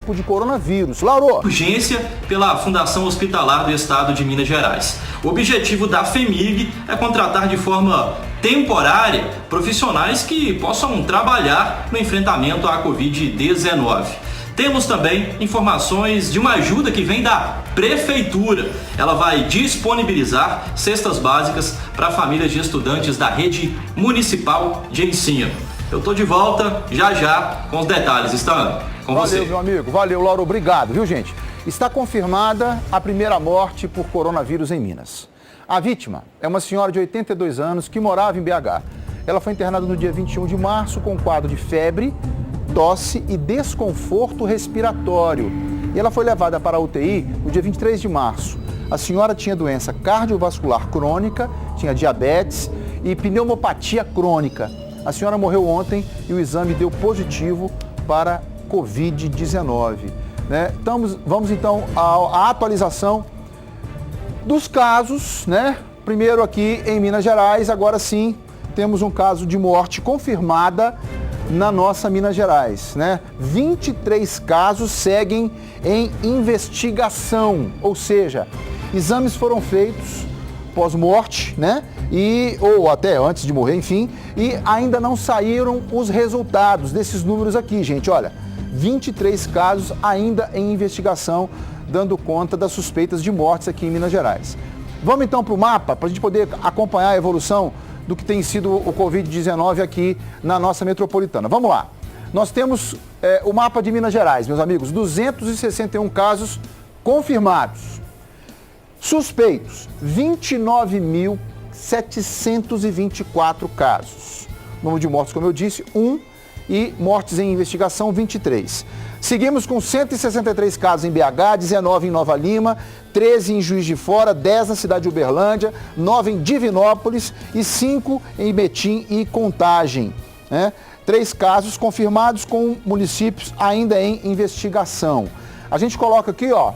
tipo de coronavírus. Lauro. Urgência pela Fundação Hospitalar do Estado de Minas Gerais. O objetivo da FHEMIG é contratar de forma temporária profissionais que possam trabalhar no enfrentamento à Covid-19. Temos também informações de uma ajuda que vem da Prefeitura. Ela vai disponibilizar cestas básicas para famílias de estudantes da rede municipal de ensino. Eu estou de volta já com os detalhes. Stan, com você. Valeu, meu amigo. Valeu, Lauro. Obrigado, viu, gente? Está confirmada a primeira morte por coronavírus em Minas. A vítima é uma senhora de 82 anos que morava em BH. Ela foi internada no dia 21 de março com um quadro de febre, tosse e desconforto respiratório. E ela foi levada para a UTI no dia 23 de março. A senhora tinha doença cardiovascular crônica, tinha diabetes e pneumopatia crônica. A senhora morreu ontem e o exame deu positivo para Covid-19. Né? Vamos então à atualização dos casos, né? Primeiro aqui em Minas Gerais, agora sim temos um caso de morte confirmada na nossa Minas Gerais, né? 23 casos seguem em investigação, ou seja, exames foram feitos pós-morte, né? Ou até antes de morrer, enfim, e ainda não saíram os resultados desses números aqui, gente. Olha, 23 casos ainda em investigação, dando conta das suspeitas de mortes aqui em Minas Gerais. Vamos então para o mapa, para a gente poder acompanhar a evolução do que tem sido o Covid-19 aqui na nossa metropolitana. Vamos lá. Nós temos o mapa de Minas Gerais, meus amigos, 261 casos confirmados. Suspeitos, 29.724 casos. Número de mortes, como eu disse, 1 e mortes em investigação, 23. Seguimos com 163 casos em BH, 19 em Nova Lima, 13 em Juiz de Fora, 10 na cidade de Uberlândia, 9 em Divinópolis e 5 em Betim e Contagem. Né? 3 casos confirmados com municípios ainda em investigação. A gente coloca aqui, ó,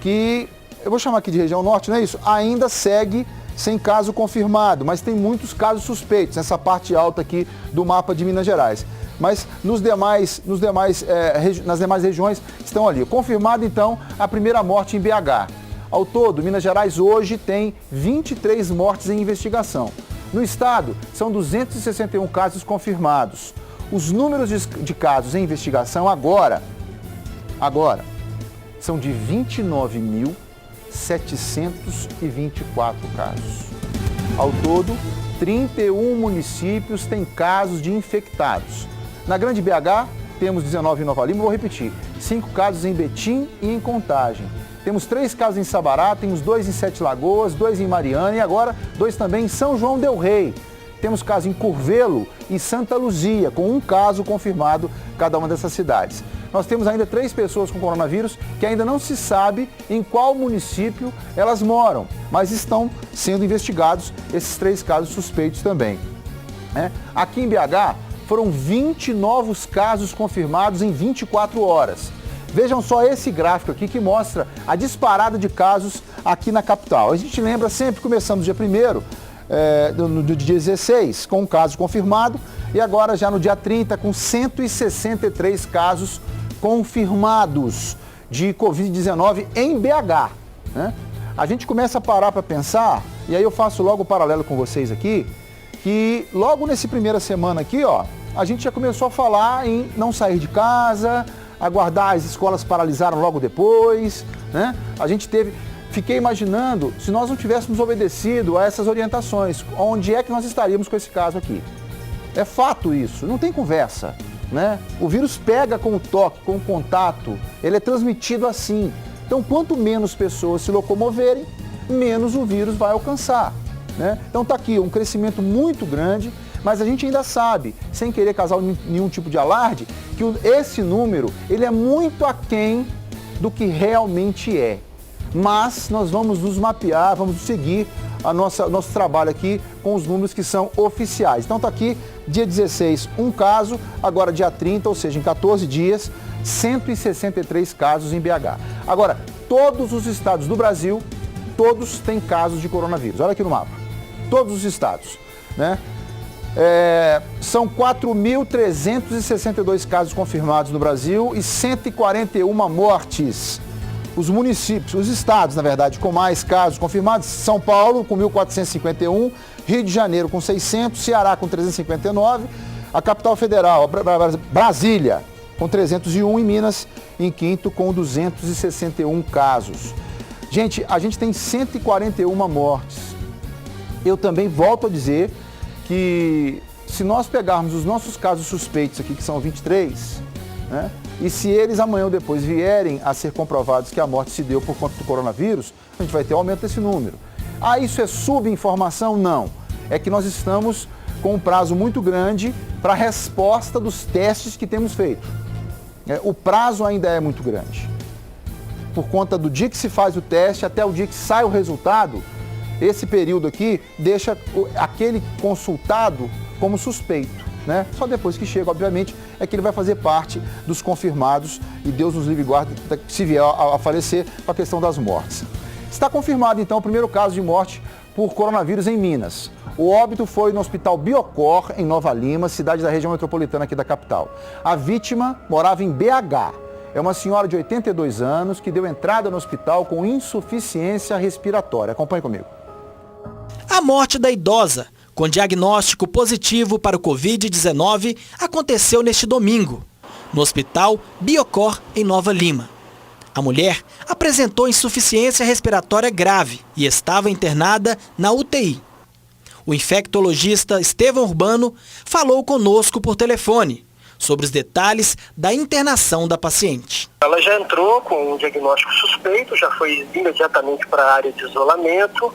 que, eu vou chamar aqui de região norte, não é isso? Ainda segue sem caso confirmado, mas tem muitos casos suspeitos nessa parte alta aqui do mapa de Minas Gerais. Mas nas demais regiões estão ali. Confirmado, então, a primeira morte em BH. Ao todo, Minas Gerais hoje tem 23 mortes em investigação. No estado, são 261 casos confirmados. Os números de casos em investigação agora são de 29.724 casos. Ao todo, 31 municípios têm casos de infectados. Na Grande BH, temos 19 em Nova Lima, vou repetir, 5 casos em Betim e em Contagem. Temos 3 casos em Sabará, temos 2 em Sete Lagoas, 2 em Mariana e agora 2 também em São João del Rei. Temos casos em Curvelo e Santa Luzia, com 1 caso confirmado cada uma dessas cidades. Nós temos ainda 3 pessoas com coronavírus que ainda não se sabe em qual município elas moram, mas estão sendo investigados esses 3 casos suspeitos também. Aqui em BH, foram 20 novos casos confirmados em 24 horas. Vejam só esse gráfico aqui que mostra a disparada de casos aqui na capital. A gente lembra sempre, começamos dia 1º, no dia 16, com um caso confirmado, e agora já no dia 30, com 163 casos confirmados de Covid-19 em BH. Né? A gente começa a parar para pensar, e aí eu faço logo o paralelo com vocês aqui, que logo nessa primeira semana aqui, ó, a gente já começou a falar em não sair de casa, aguardar, as escolas paralisaram logo depois, né? Fiquei imaginando, se nós não tivéssemos obedecido a essas orientações, onde é que nós estaríamos com esse caso aqui? É fato isso, não tem conversa, né? O vírus pega com o toque, com o contato, ele é transmitido assim. Então, quanto menos pessoas se locomoverem, menos o vírus vai alcançar. Né? Então está aqui um crescimento muito grande, mas a gente ainda sabe, sem querer causar nenhum tipo de alarde, que esse número ele é muito aquém do que realmente é. Mas nós vamos nos mapear, vamos seguir nosso trabalho aqui com os números que são oficiais. Então está aqui, dia 16, um caso, agora dia 30, ou seja, em 14 dias, 163 casos em BH. Agora, todos os estados do Brasil, todos têm casos de coronavírus. Olha aqui no mapa. Todos os estados, né? São 4.362 casos confirmados no Brasil e 141 mortes. Os municípios, os estados, na verdade, com mais casos confirmados, São Paulo com 1.451, Rio de Janeiro com 600, Ceará com 359, a capital federal, Brasília, com 301 e Minas em quinto com 261 casos. Gente, a gente tem 141 mortes. Eu também volto a dizer que se nós pegarmos os nossos casos suspeitos aqui, que são 23, né, e se eles amanhã ou depois vierem a ser comprovados que a morte se deu por conta do coronavírus, a gente vai ter um aumento desse número. Ah, isso é subinformação? Não. É que nós estamos com um prazo muito grande para a resposta dos testes que temos feito. O prazo ainda é muito grande. Por conta do dia que se faz o teste até o dia que sai o resultado, esse período aqui deixa aquele consultado como suspeito, né? Só depois que chega, obviamente, é que ele vai fazer parte dos confirmados e Deus nos livre e guarde se vier a falecer com a questão das mortes. Está confirmado, então, o primeiro caso de morte por coronavírus em Minas. O óbito foi no Hospital Biocor, em Nova Lima, cidade da região metropolitana aqui da capital. A vítima morava em BH. É uma senhora de 82 anos que deu entrada no hospital com insuficiência respiratória. Acompanhe comigo. A morte da idosa, com diagnóstico positivo para o Covid-19, aconteceu neste domingo, no Hospital Biocor, em Nova Lima. A mulher apresentou insuficiência respiratória grave e estava internada na UTI. O infectologista Estevão Urbano falou conosco por telefone sobre os detalhes da internação da paciente. Ela já entrou com um diagnóstico suspeito, já foi imediatamente para a área de isolamento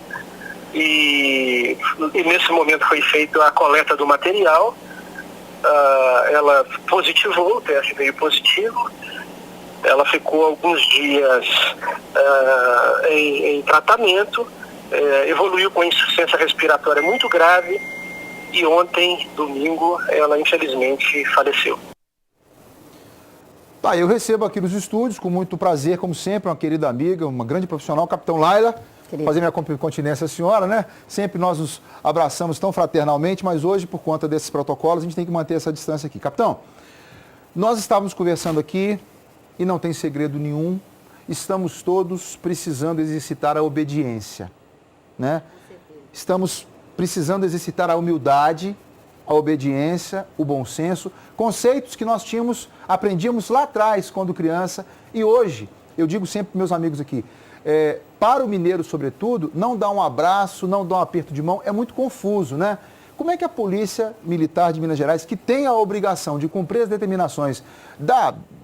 e nesse momento foi feita a coleta do material. Ela positivou, o teste veio positivo. Ela ficou alguns dias em tratamento, evoluiu com insuficiência respiratória muito grave e ontem, domingo, ela infelizmente faleceu. Tá, eu recebo aqui nos estúdios, com muito prazer, como sempre, uma querida amiga, uma grande profissional, Capitão Laila. Querido. Fazer minha continência à senhora, né? Sempre nós nos abraçamos tão fraternalmente, mas hoje, por conta desses protocolos, a gente tem que manter essa distância aqui. Capitão, nós estávamos conversando aqui e não tem segredo nenhum, estamos todos precisando exercitar a obediência, né? Estamos precisando exercitar a humildade, a obediência, o bom senso, conceitos que nós aprendíamos lá atrás quando criança e hoje, eu digo sempre para meus amigos aqui, para o mineiro, sobretudo, não dar um abraço, não dar um aperto de mão, é muito confuso, né? Como é que a Polícia Militar de Minas Gerais, que tem a obrigação de cumprir as determinações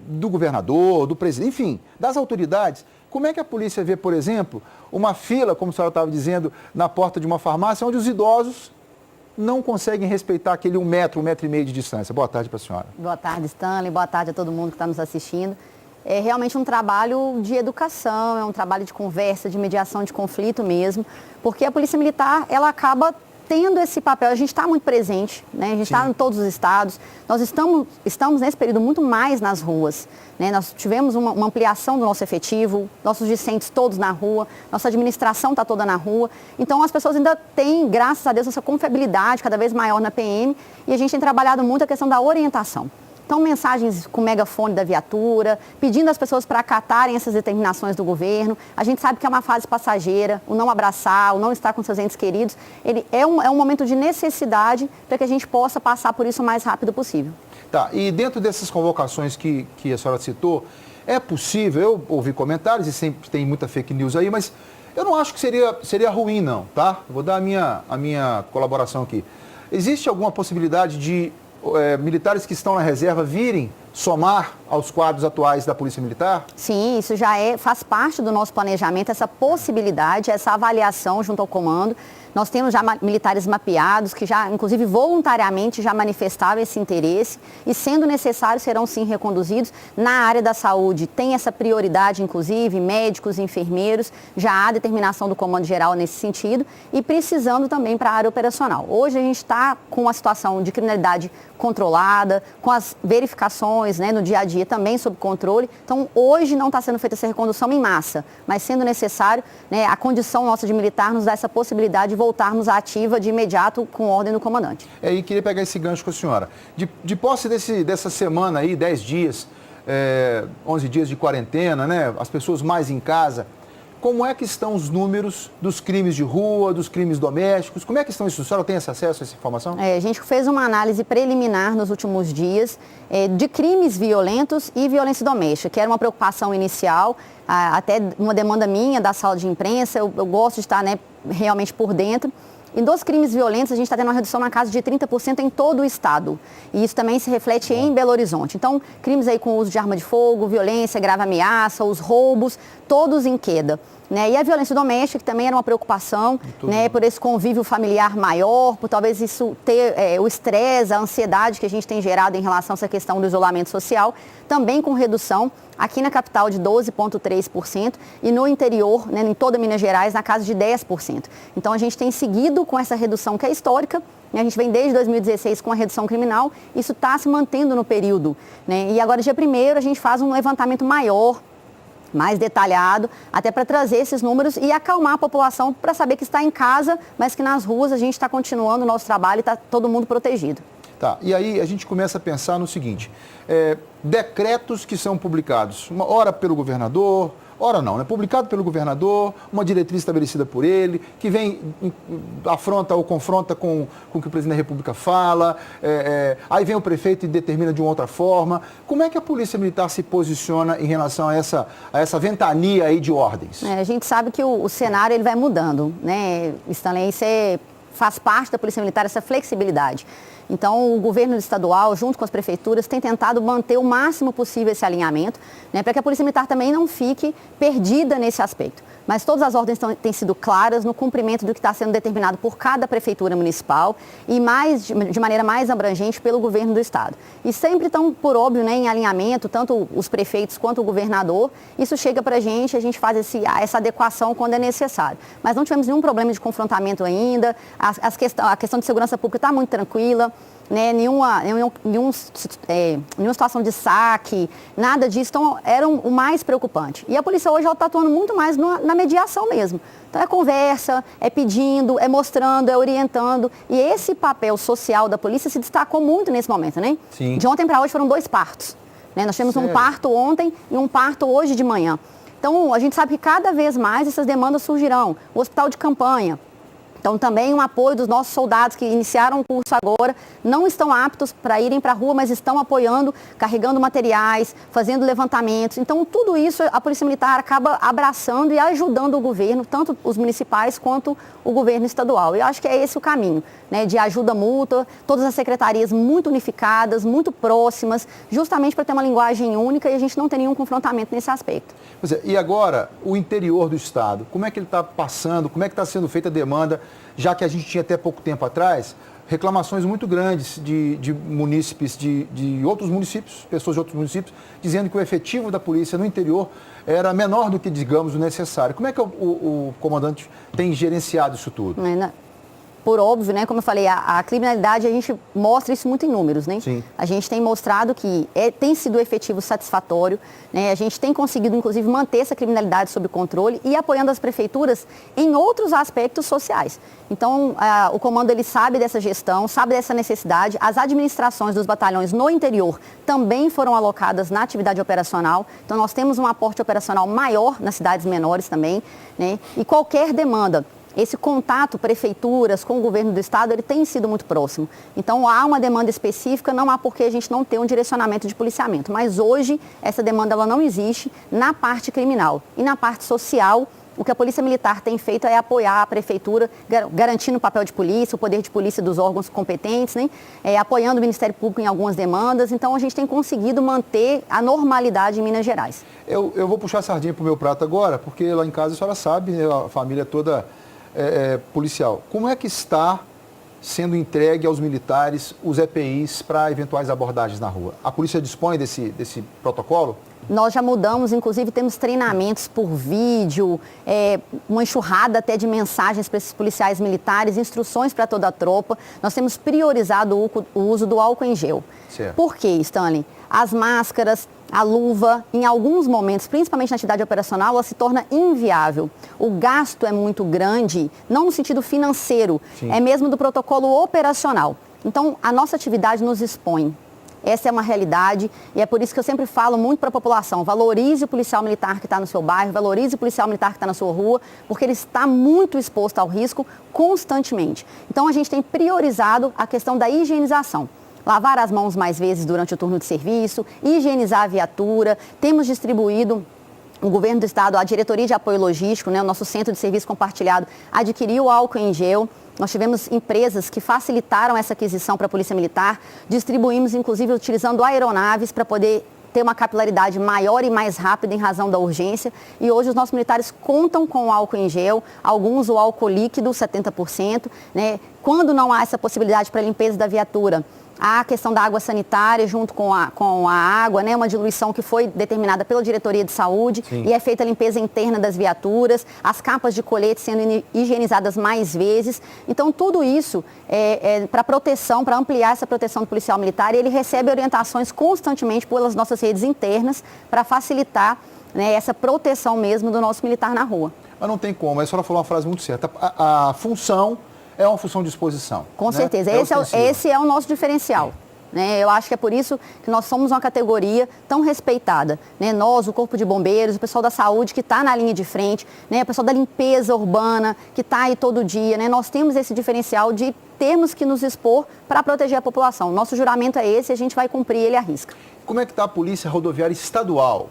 do governador, do presidente, enfim, das autoridades, como é que a polícia vê, por exemplo, uma fila, como a senhora estava dizendo, na porta de uma farmácia, onde os idosos não conseguem respeitar aquele 1 metro, 1,5 metro de distância? Boa tarde para a senhora. Boa tarde, Stanley. Boa tarde a todo mundo que está nos assistindo. É realmente um trabalho de educação, é um trabalho de conversa, de mediação de conflito mesmo, porque a Polícia Militar, ela acaba tendo esse papel. A gente está muito presente, né? A gente está em todos os estados. Nós estamos nesse período muito mais nas ruas, né? Nós tivemos uma ampliação do nosso efetivo, nossos discentes todos na rua, nossa administração está toda na rua. Então as pessoas ainda têm, graças a Deus, essa confiabilidade cada vez maior na PM e a gente tem trabalhado muito a questão da orientação. Então, mensagens com megafone da viatura, pedindo às pessoas para acatarem essas determinações do governo. A gente sabe que é uma fase passageira, o não abraçar, o não estar com seus entes queridos. Ele é um momento de necessidade para que a gente possa passar por isso o mais rápido possível. Tá, e dentro dessas convocações que a senhora citou, é possível, eu ouvi comentários e sempre tem muita fake news aí, mas eu não acho que seria ruim não, tá? Vou dar a minha colaboração aqui. Existe alguma possibilidade de militares que estão na reserva virem somar aos quadros atuais da Polícia Militar? Sim, isso já faz parte do nosso planejamento, essa possibilidade, essa avaliação junto ao comando. Nós temos já militares mapeados que já, inclusive voluntariamente, já manifestaram esse interesse e, sendo necessário, serão sim reconduzidos. Na área da saúde tem essa prioridade, inclusive, médicos, enfermeiros, já há determinação do Comando Geral nesse sentido e precisando também para a área operacional. Hoje a gente está com uma situação de criminalidade controlada, com as verificações, né, no dia a dia também sob controle. Então, hoje não está sendo feita essa recondução em massa, mas sendo necessário, né, a condição nossa de militar nos dá essa possibilidade de voltar voltarmos à ativa de imediato com ordem do comandante. E queria pegar esse gancho com a senhora. De posse dessa semana aí, 10 dias, 11 dias de quarentena, né? As pessoas mais em casa. Como é que estão os números dos crimes de rua, dos crimes domésticos? Como é que estão isso? A senhora tem esse acesso a essa informação? A gente fez uma análise preliminar nos últimos dias de crimes violentos e violência doméstica, que era uma preocupação inicial, até uma demanda minha da sala de imprensa. Eu gosto de estar, né, realmente por dentro. E dos crimes violentos, a gente está tendo uma redução na casa de 30% em todo o estado. E isso também se reflete em Belo Horizonte. Então, crimes aí com uso de arma de fogo, violência, grave ameaça, os roubos, todos em queda. Né? E a violência doméstica, que também era uma preocupação, né, por esse convívio familiar maior, por talvez isso ter o estresse, a ansiedade que a gente tem gerado em relação a essa questão do isolamento social, também com redução aqui na capital de 12,3% e no interior, né, em toda Minas Gerais, na casa de 10%. Então a gente tem seguido com essa redução que é histórica. A gente vem desde 2016 com a redução criminal, isso está se mantendo no período. Né? E agora, dia 1º, a gente faz um levantamento maior, mais detalhado, até para trazer esses números e acalmar a população para saber que está em casa, mas que nas ruas a gente está continuando o nosso trabalho e está todo mundo protegido. Tá, e aí a gente começa a pensar no seguinte, decretos que são publicados, uma hora pelo governador, ora não, né? Publicado pelo governador, uma diretriz estabelecida por ele, que vem, afronta ou confronta com o que o presidente da República fala, aí vem o prefeito e determina de uma outra forma. Como é que a Polícia Militar se posiciona em relação a essa ventania aí de ordens? A gente sabe que o cenário ele vai mudando, né, Stanley? Isso faz parte da Polícia Militar, essa flexibilidade. Então, o governo estadual, junto com as prefeituras, tem tentado manter o máximo possível esse alinhamento, né, para que a Polícia Militar também não fique perdida nesse aspecto. Mas todas as ordens têm sido claras no cumprimento do que está sendo determinado por cada prefeitura municipal e de maneira mais abrangente pelo governo do estado. E sempre estão, por óbvio, né, em alinhamento, tanto os prefeitos quanto o governador. Isso chega para a gente faz essa adequação quando é necessário. Mas não tivemos nenhum problema de confrontamento ainda, a questão de segurança pública está muito tranquila. Né, nenhuma situação de saque, nada disso, então era o mais preocupante. E a polícia hoje está atuando muito mais na mediação mesmo. Então é conversa, é pedindo, é mostrando, é orientando. E esse papel social da polícia se destacou muito nesse momento, né? Sim. De ontem para hoje foram 2 partos. Né? Nós tivemos um parto ontem e um parto hoje de manhã. Então a gente sabe que cada vez mais essas demandas surgirão. O hospital de campanha. Então, também um apoio dos nossos soldados que iniciaram o curso agora, não estão aptos para irem para a rua, mas estão apoiando, carregando materiais, fazendo levantamentos. Então, tudo isso a Polícia Militar acaba abraçando e ajudando o governo, tanto os municipais quanto o governo estadual. Eu acho que é esse o caminho, né, de ajuda mútua, todas as secretarias muito unificadas, muito próximas, justamente para ter uma linguagem única e a gente não ter nenhum confrontamento nesse aspecto. Pois é, e agora, o interior do estado, como é que ele está passando, como é que está sendo feita a demanda, já que a gente tinha até pouco tempo atrás reclamações muito grandes de munícipes, de outros municípios, pessoas de outros municípios, dizendo que o efetivo da polícia no interior era menor do que, digamos, o necessário. Como é que o comandante tem gerenciado isso tudo? Por óbvio, né, como eu falei, a criminalidade, a gente mostra isso muito em números, né? Sim. A gente tem mostrado que tem sido efetivo satisfatório, né? A gente tem conseguido, inclusive, manter essa criminalidade sob controle e apoiando as prefeituras em outros aspectos sociais. Então, o comando, ele sabe dessa gestão, sabe dessa necessidade. As administrações dos batalhões no interior também foram alocadas na atividade operacional. Então, nós temos um aporte operacional maior nas cidades menores também, né? E qualquer demanda, esse contato prefeituras com o governo do estado, ele tem sido muito próximo. Então, há uma demanda específica, não há por que a gente não ter um direcionamento de policiamento. Mas hoje, essa demanda ela não existe na parte criminal. E na parte social, o que a Polícia Militar tem feito é apoiar a prefeitura, garantindo o papel de polícia, o poder de polícia dos órgãos competentes, né? Apoiando o Ministério Público em algumas demandas. Então, a gente tem conseguido manter a normalidade em Minas Gerais. Eu vou puxar a sardinha para o meu prato agora, porque lá em casa a senhora sabe, né, a família toda policial. Como é que está sendo entregue aos militares os EPIs para eventuais abordagens na rua? A polícia dispõe desse protocolo? Nós já mudamos, inclusive temos treinamentos por vídeo, uma enxurrada até de mensagens para esses policiais militares, instruções para toda a tropa. Nós temos priorizado o uso do álcool em gel. Certo. Por quê, Stanley? as máscaras, a luva, em alguns momentos, principalmente na atividade operacional, ela se torna inviável. O gasto é muito grande, não no sentido financeiro, é mesmo do protocolo operacional. Então, a nossa atividade nos expõe. Essa é uma realidade e é por isso que eu sempre falo muito para a população, valorize o policial militar que está no seu bairro, valorize o policial militar que está na sua rua, porque ele está muito exposto ao risco constantemente. Então a gente tem priorizado a questão da higienização. Lavar as mãos mais vezes durante o turno de serviço, higienizar a viatura, temos distribuído. O governo do estado, a diretoria de apoio logístico, o nosso centro de serviço compartilhado, adquiriu álcool em gel. Nós tivemos empresas que facilitaram essa aquisição para a Polícia Militar, distribuímos inclusive utilizando aeronaves para poder ter uma capilaridade maior e mais rápida em razão da urgência. E hoje os nossos militares contam com o álcool em gel, alguns o álcool líquido, 70%. Quando não há essa possibilidade para a limpeza da viatura, há a questão da água sanitária junto com a água, uma diluição que foi determinada pela diretoria de saúde. Sim. E é feita a limpeza interna das viaturas, as capas de colete sendo higienizadas mais vezes. Então tudo isso é para proteção, para ampliar essa proteção do policial militar, e ele recebe orientações constantemente pelas nossas redes internas para facilitar essa proteção mesmo do nosso militar na rua. Mas não tem como, a senhora falou uma frase muito certa, a função é uma função de exposição. Com certeza, esse é o nosso diferencial. Eu acho que é por isso que nós somos uma categoria tão respeitada. Nós, o Corpo de Bombeiros, o pessoal da saúde que está na linha de frente, o pessoal da limpeza urbana que está aí todo dia. Nós temos esse diferencial de termos que nos expor para proteger a população. Nosso juramento é esse e a gente vai cumprir ele à risca. Como é que está a Polícia Rodoviária Estadual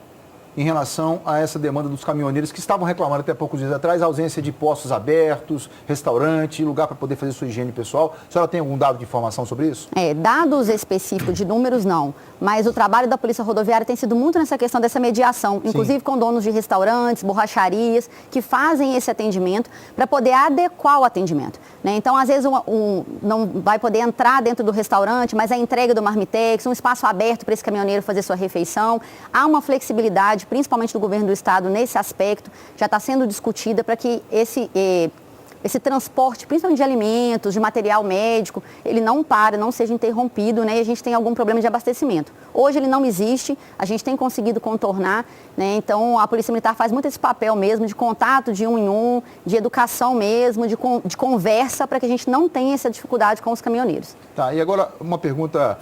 em relação a essa demanda dos caminhoneiros que estavam reclamando até poucos dias atrás, a ausência de postos abertos, restaurante, lugar para poder fazer sua higiene pessoal? A senhora tem algum dado de informação sobre isso? Dados específicos de números não, mas o trabalho da Polícia Rodoviária tem sido muito nessa questão dessa mediação, inclusive com donos de restaurantes, borracharias, que fazem esse atendimento para poder adequar o atendimento. Então, às vezes, não vai poder entrar dentro do restaurante, mas a entrega do marmitex, um espaço aberto para esse caminhoneiro fazer sua refeição. Há uma flexibilidade, principalmente do governo do estado, nesse aspecto, já está sendo discutida para que esse transporte, principalmente de alimentos, de material médico, ele não pare, não seja interrompido, e a gente tem algum problema de abastecimento. Hoje ele não existe, a gente tem conseguido contornar, então a Polícia Militar faz muito esse papel mesmo de contato de um em um, de educação mesmo, de conversa, para que a gente não tenha essa dificuldade com os caminhoneiros. Tá, e agora uma pergunta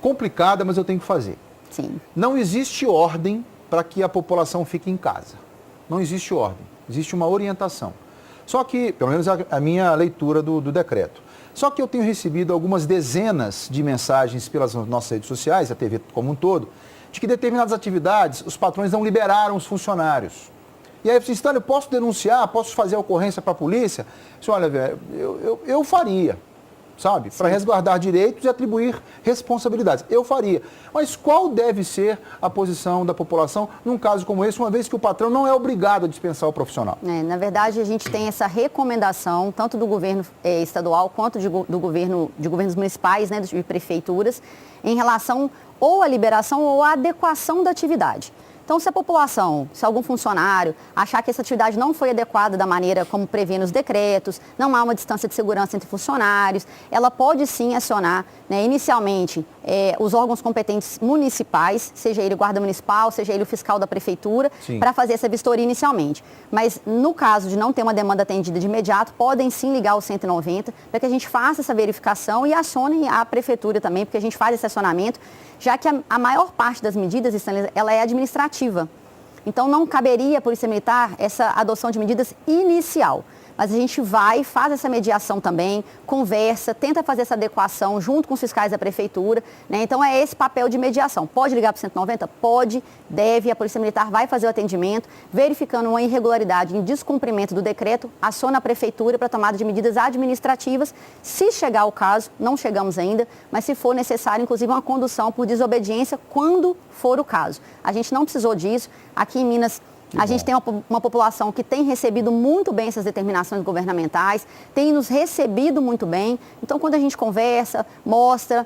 complicada, mas eu tenho que fazer. Sim. Não existe ordem para que a população fique em casa. Não existe ordem, existe uma orientação. Só que, pelo menos a minha leitura do decreto. Só que eu tenho recebido algumas dezenas de mensagens pelas nossas redes sociais, a TV como um todo, de que determinadas atividades os patrões não liberaram os funcionários. E aí eu disse, eu posso denunciar, posso fazer a ocorrência para a polícia? Eu disse, olha, velho, eu faria, sabe? Para resguardar direitos e atribuir responsabilidades. Eu faria. Mas qual deve ser a posição da população num caso como esse, uma vez que o patrão não é obrigado a dispensar o profissional? Na verdade, a gente tem essa recomendação, tanto do governo estadual quanto de governos municipais, de prefeituras, em relação ou à liberação ou à adequação da atividade. Então, se a população, se algum funcionário achar que essa atividade não foi adequada da maneira como prevê nos decretos, não há uma distância de segurança entre funcionários, ela pode sim acionar, inicialmente, os órgãos competentes municipais, seja ele guarda municipal, seja ele o fiscal da prefeitura, para fazer essa vistoria inicialmente. Mas, no caso de não ter uma demanda atendida de imediato, podem sim ligar o 190 para que a gente faça essa verificação e acionem a prefeitura também, porque a gente faz esse acionamento, já que a maior parte das medidas, ela é administrativa. Então, não caberia à Polícia Militar essa adoção de medidas inicial. Mas a gente vai, faz essa mediação também, conversa, tenta fazer essa adequação junto com os fiscais da prefeitura. Então, é esse papel de mediação. Pode ligar para o 190? Pode, deve. A Polícia Militar vai fazer o atendimento, verificando uma irregularidade em descumprimento do decreto, aciona a prefeitura para tomada de medidas administrativas. Se chegar o caso, não chegamos ainda, mas se for necessário, inclusive, uma condução por desobediência, quando for o caso. A gente não precisou disso. Aqui em Minas, a gente tem uma população que tem recebido muito bem essas determinações governamentais, tem nos recebido muito bem. Então, quando a gente conversa, mostra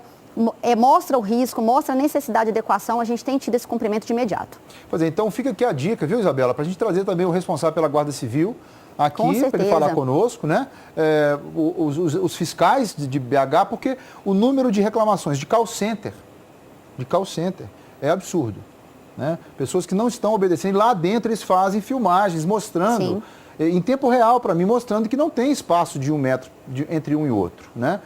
o risco, mostra a necessidade de adequação, a gente tem tido esse cumprimento de imediato. Pois é, então fica aqui a dica, viu, Isabela, para a gente trazer também o responsável pela Guarda Civil aqui, para ele falar conosco, os fiscais de BH, porque o número de reclamações de call center de call center. É absurdo, né? Pessoas que não estão obedecendo, lá dentro eles fazem filmagens mostrando, em tempo real para mim, mostrando que não tem espaço de 1 metro entre um e outro, né?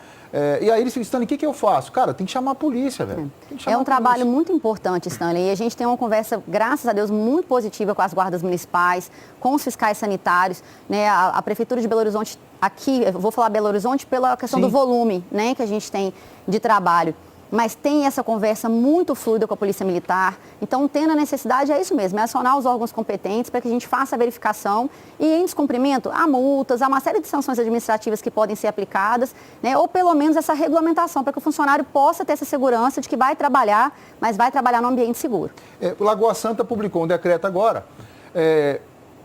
E aí eles ficam, Stanley, o que eu faço? Cara, tem que chamar a polícia, velho. É um trabalho muito importante, Stanley, e a gente tem uma conversa, graças a Deus, muito positiva com as guardas municipais, com os fiscais sanitários, né? A Prefeitura de Belo Horizonte, aqui, eu vou falar Belo Horizonte pela questão do volume, né, que a gente tem de trabalho. Mas tem essa conversa muito fluida com a Polícia Militar. Então, tendo a necessidade, é isso mesmo, é acionar os órgãos competentes para que a gente faça a verificação e, em descumprimento, há multas, há uma série de sanções administrativas que podem ser aplicadas, né, ou pelo menos essa regulamentação, para que o funcionário possa ter essa segurança de que vai trabalhar, mas vai trabalhar num ambiente seguro. O Lagoa Santa publicou um decreto agora,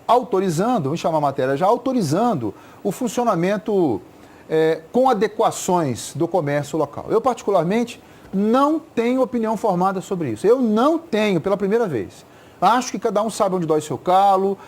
autorizando, vamos chamar a matéria já, autorizando o funcionamento com adequações do comércio local. Eu, particularmente, não tenho opinião formada sobre isso. Eu não tenho, pela primeira vez. Acho que cada um sabe onde dói seu calo,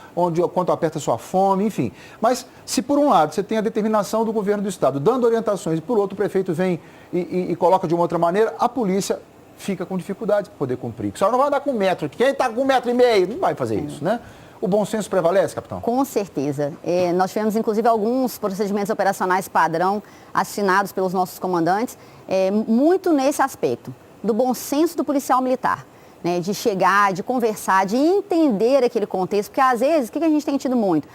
quanto aperta sua fome, enfim. Mas se por um lado você tem a determinação do governo do estado dando orientações e por outro o prefeito vem e coloca de uma outra maneira, a polícia fica com dificuldade para poder cumprir. A senhora não vai andar com 1 metro. Quem está com 1,5 metro não vai fazer isso, né? O bom senso prevalece, capitão? Com certeza. Nós tivemos, inclusive, alguns procedimentos operacionais padrão assinados pelos nossos comandantes, muito nesse aspecto, do bom senso do policial militar, né? De chegar, de conversar, de entender aquele contexto, porque às vezes, o que a gente tem tido muito?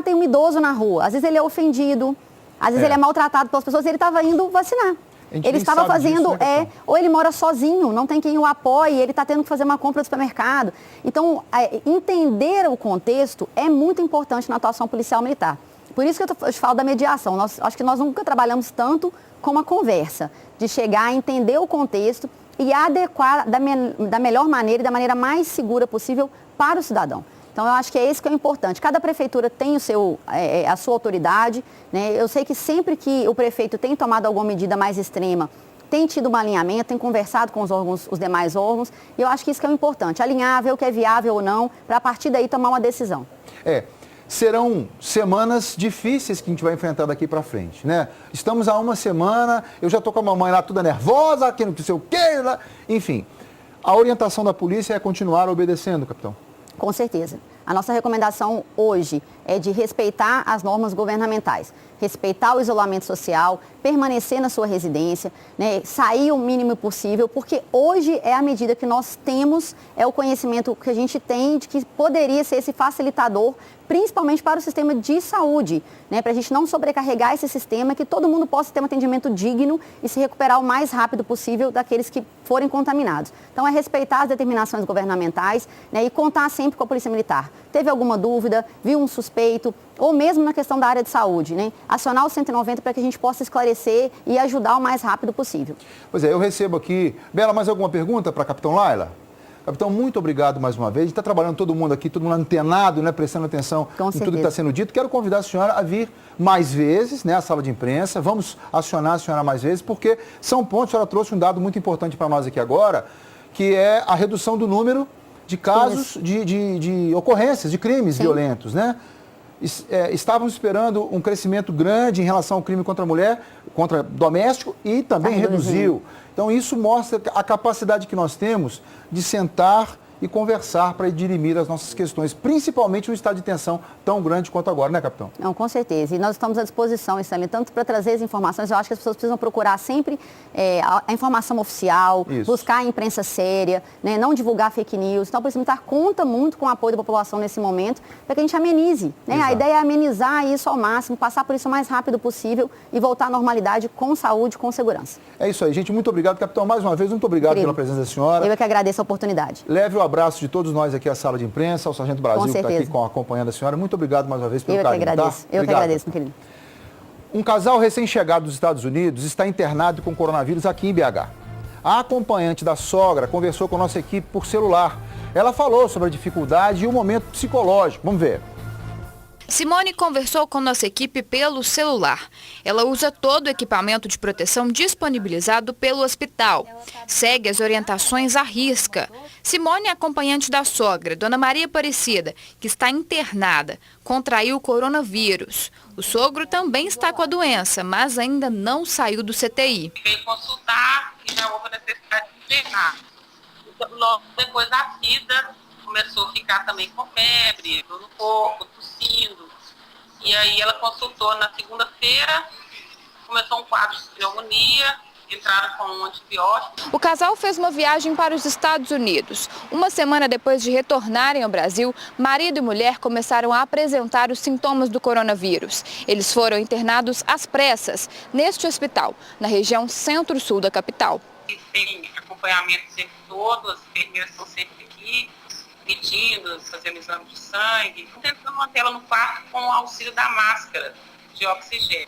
Tem um idoso na rua, às vezes ele é ofendido, às vezes ele é maltratado pelas pessoas e ele estava indo vacinar. Ele estava fazendo, disso, né, ou ele mora sozinho, não tem quem o apoie, ele está tendo que fazer uma compra do supermercado. Então, entender o contexto é muito importante na atuação policial militar. Por isso que eu te falo da mediação. Acho que nós nunca trabalhamos tanto com a conversa, de chegar a entender o contexto e adequar da melhor maneira e da maneira mais segura possível para o cidadão. Então, eu acho que é isso que é importante. Cada prefeitura tem a sua autoridade, né? Eu sei que sempre que o prefeito tem tomado alguma medida mais extrema, tem tido um alinhamento, tem conversado com os demais órgãos, e eu acho que isso que é o importante, alinhar, ver o que é viável ou não, para a partir daí tomar uma decisão. Serão semanas difíceis que a gente vai enfrentar daqui para frente, né? Estamos há uma semana, eu já estou com a mamãe lá toda nervosa, que não sei o quê, lá. Enfim. A orientação da polícia é continuar obedecendo, capitão? Com certeza. A nossa recomendação hoje é de respeitar as normas governamentais, respeitar o isolamento social, permanecer na sua residência, né, sair o mínimo possível, porque hoje é a medida que nós temos, é o conhecimento que a gente tem de que poderia ser esse facilitador, principalmente para o sistema de saúde, né, para a gente não sobrecarregar esse sistema, que todo mundo possa ter um atendimento digno e se recuperar o mais rápido possível daqueles que forem contaminados. Então, é respeitar as determinações governamentais, né, e contar sempre com a Polícia Militar. Teve alguma dúvida, viu um suspeito, ou mesmo na questão da área de saúde, né, acionar o 190 para que a gente possa esclarecer e ajudar o mais rápido possível. Pois é, eu recebo aqui. Bela, mais alguma pergunta para a Capitão Laila? Capitão, muito obrigado mais uma vez. Está trabalhando todo mundo aqui, todo mundo antenado, né, prestando atenção em tudo que está sendo dito. Quero convidar a senhora a vir mais vezes, né, à sala de imprensa. Vamos acionar a senhora mais vezes, porque são pontos, a senhora trouxe um dado muito importante para nós aqui agora, que é a redução do número de casos de ocorrências, de crimes violentos, né? Estávamos esperando um crescimento grande em relação ao crime contra a mulher, contra doméstico, e também reduziu. Então, isso mostra a capacidade que nós temos de sentar e conversar para dirimir as nossas questões, principalmente um estado de tensão tão grande quanto agora, né, capitão? Não, com certeza. E nós estamos à disposição, Stanley, tanto para trazer as informações. Eu acho que as pessoas precisam procurar sempre a informação oficial, buscar a imprensa séria, né, não divulgar fake news. Então, a Polícia Militar conta muito com o apoio da população nesse momento, para que a gente amenize, né? A ideia é amenizar isso ao máximo, passar por isso o mais rápido possível e voltar à normalidade com saúde, com segurança. É isso aí, gente. Muito obrigado, capitão. Mais uma vez, muito obrigado pela presença da senhora. Eu é que agradeço a oportunidade. Leve o abraço de todos nós aqui à sala de imprensa, ao Sargento Brasil, que está aqui acompanhando a senhora. Muito obrigado mais uma vez pelo carinho, tá? Eu que agradeço, meu querido. Um casal recém-chegado dos Estados Unidos está internado com coronavírus aqui em BH. A acompanhante da sogra conversou com a nossa equipe por celular. Ela falou sobre a dificuldade e o momento psicológico. Vamos ver. Simone conversou com nossa equipe pelo celular. Ela usa todo o equipamento de proteção disponibilizado pelo hospital. Segue as orientações à risca. Simone é acompanhante da sogra, Dona Maria Aparecida, que está internada, contraiu o coronavírus. O sogro também está com a doença, mas ainda não saiu do CTI. Veio consultar e já houve necessidade de internar. logo depois da SIDA, começou a ficar também com febre, dor no corpo, tossindo. E aí ela consultou na segunda-feira, começou um quadro de pneumonia, entraram com um antibiótico. O casal fez uma viagem para os Estados Unidos. Uma semana depois de retornarem ao Brasil, marido e mulher começaram a apresentar os sintomas do coronavírus. Eles foram internados às pressas, neste hospital, na região centro-sul da capital. Tem acompanhamento sempre todo, as enfermeiras estão sempre aqui, medindo, fazendo exame de sangue, tentando mantê-la no quarto com o auxílio da máscara de oxigênio.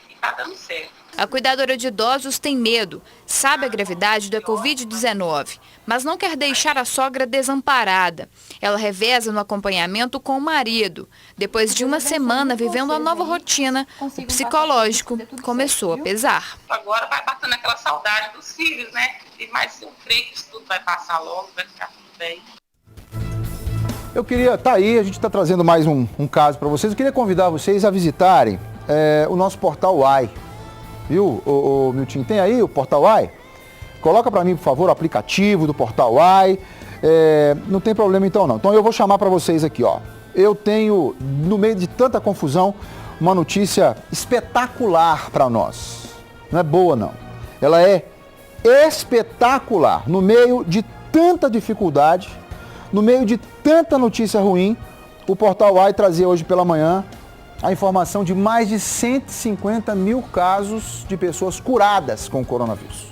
E está dando certo. A cuidadora de idosos tem medo, sabe a gravidade da Covid-19, mas não quer deixar a sogra desamparada. Ela reveza no acompanhamento com o marido. Depois de uma semana vivendo a nova rotina, o psicológico começou a pesar. Agora vai batendo aquela saudade dos filhos, né? Mas eu creio que isso tudo vai passar logo, vai ficar tudo bem. Eu queria, tá aí, a gente está trazendo mais um caso para vocês. Eu queria convidar vocês a visitarem o nosso portal Uai. Viu, o Milton? Tem aí o portal Uai? Coloca para mim, por favor, o aplicativo do portal Uai. Não tem problema então não. Então eu vou chamar para vocês aqui, ó. Eu tenho, no meio de tanta confusão, uma notícia espetacular para nós. Não é boa não. Ela é espetacular. No meio de tanta dificuldade, no meio de tanta notícia ruim, o portal Uai trazia hoje pela manhã a informação de mais de 150 mil casos de pessoas curadas com o coronavírus.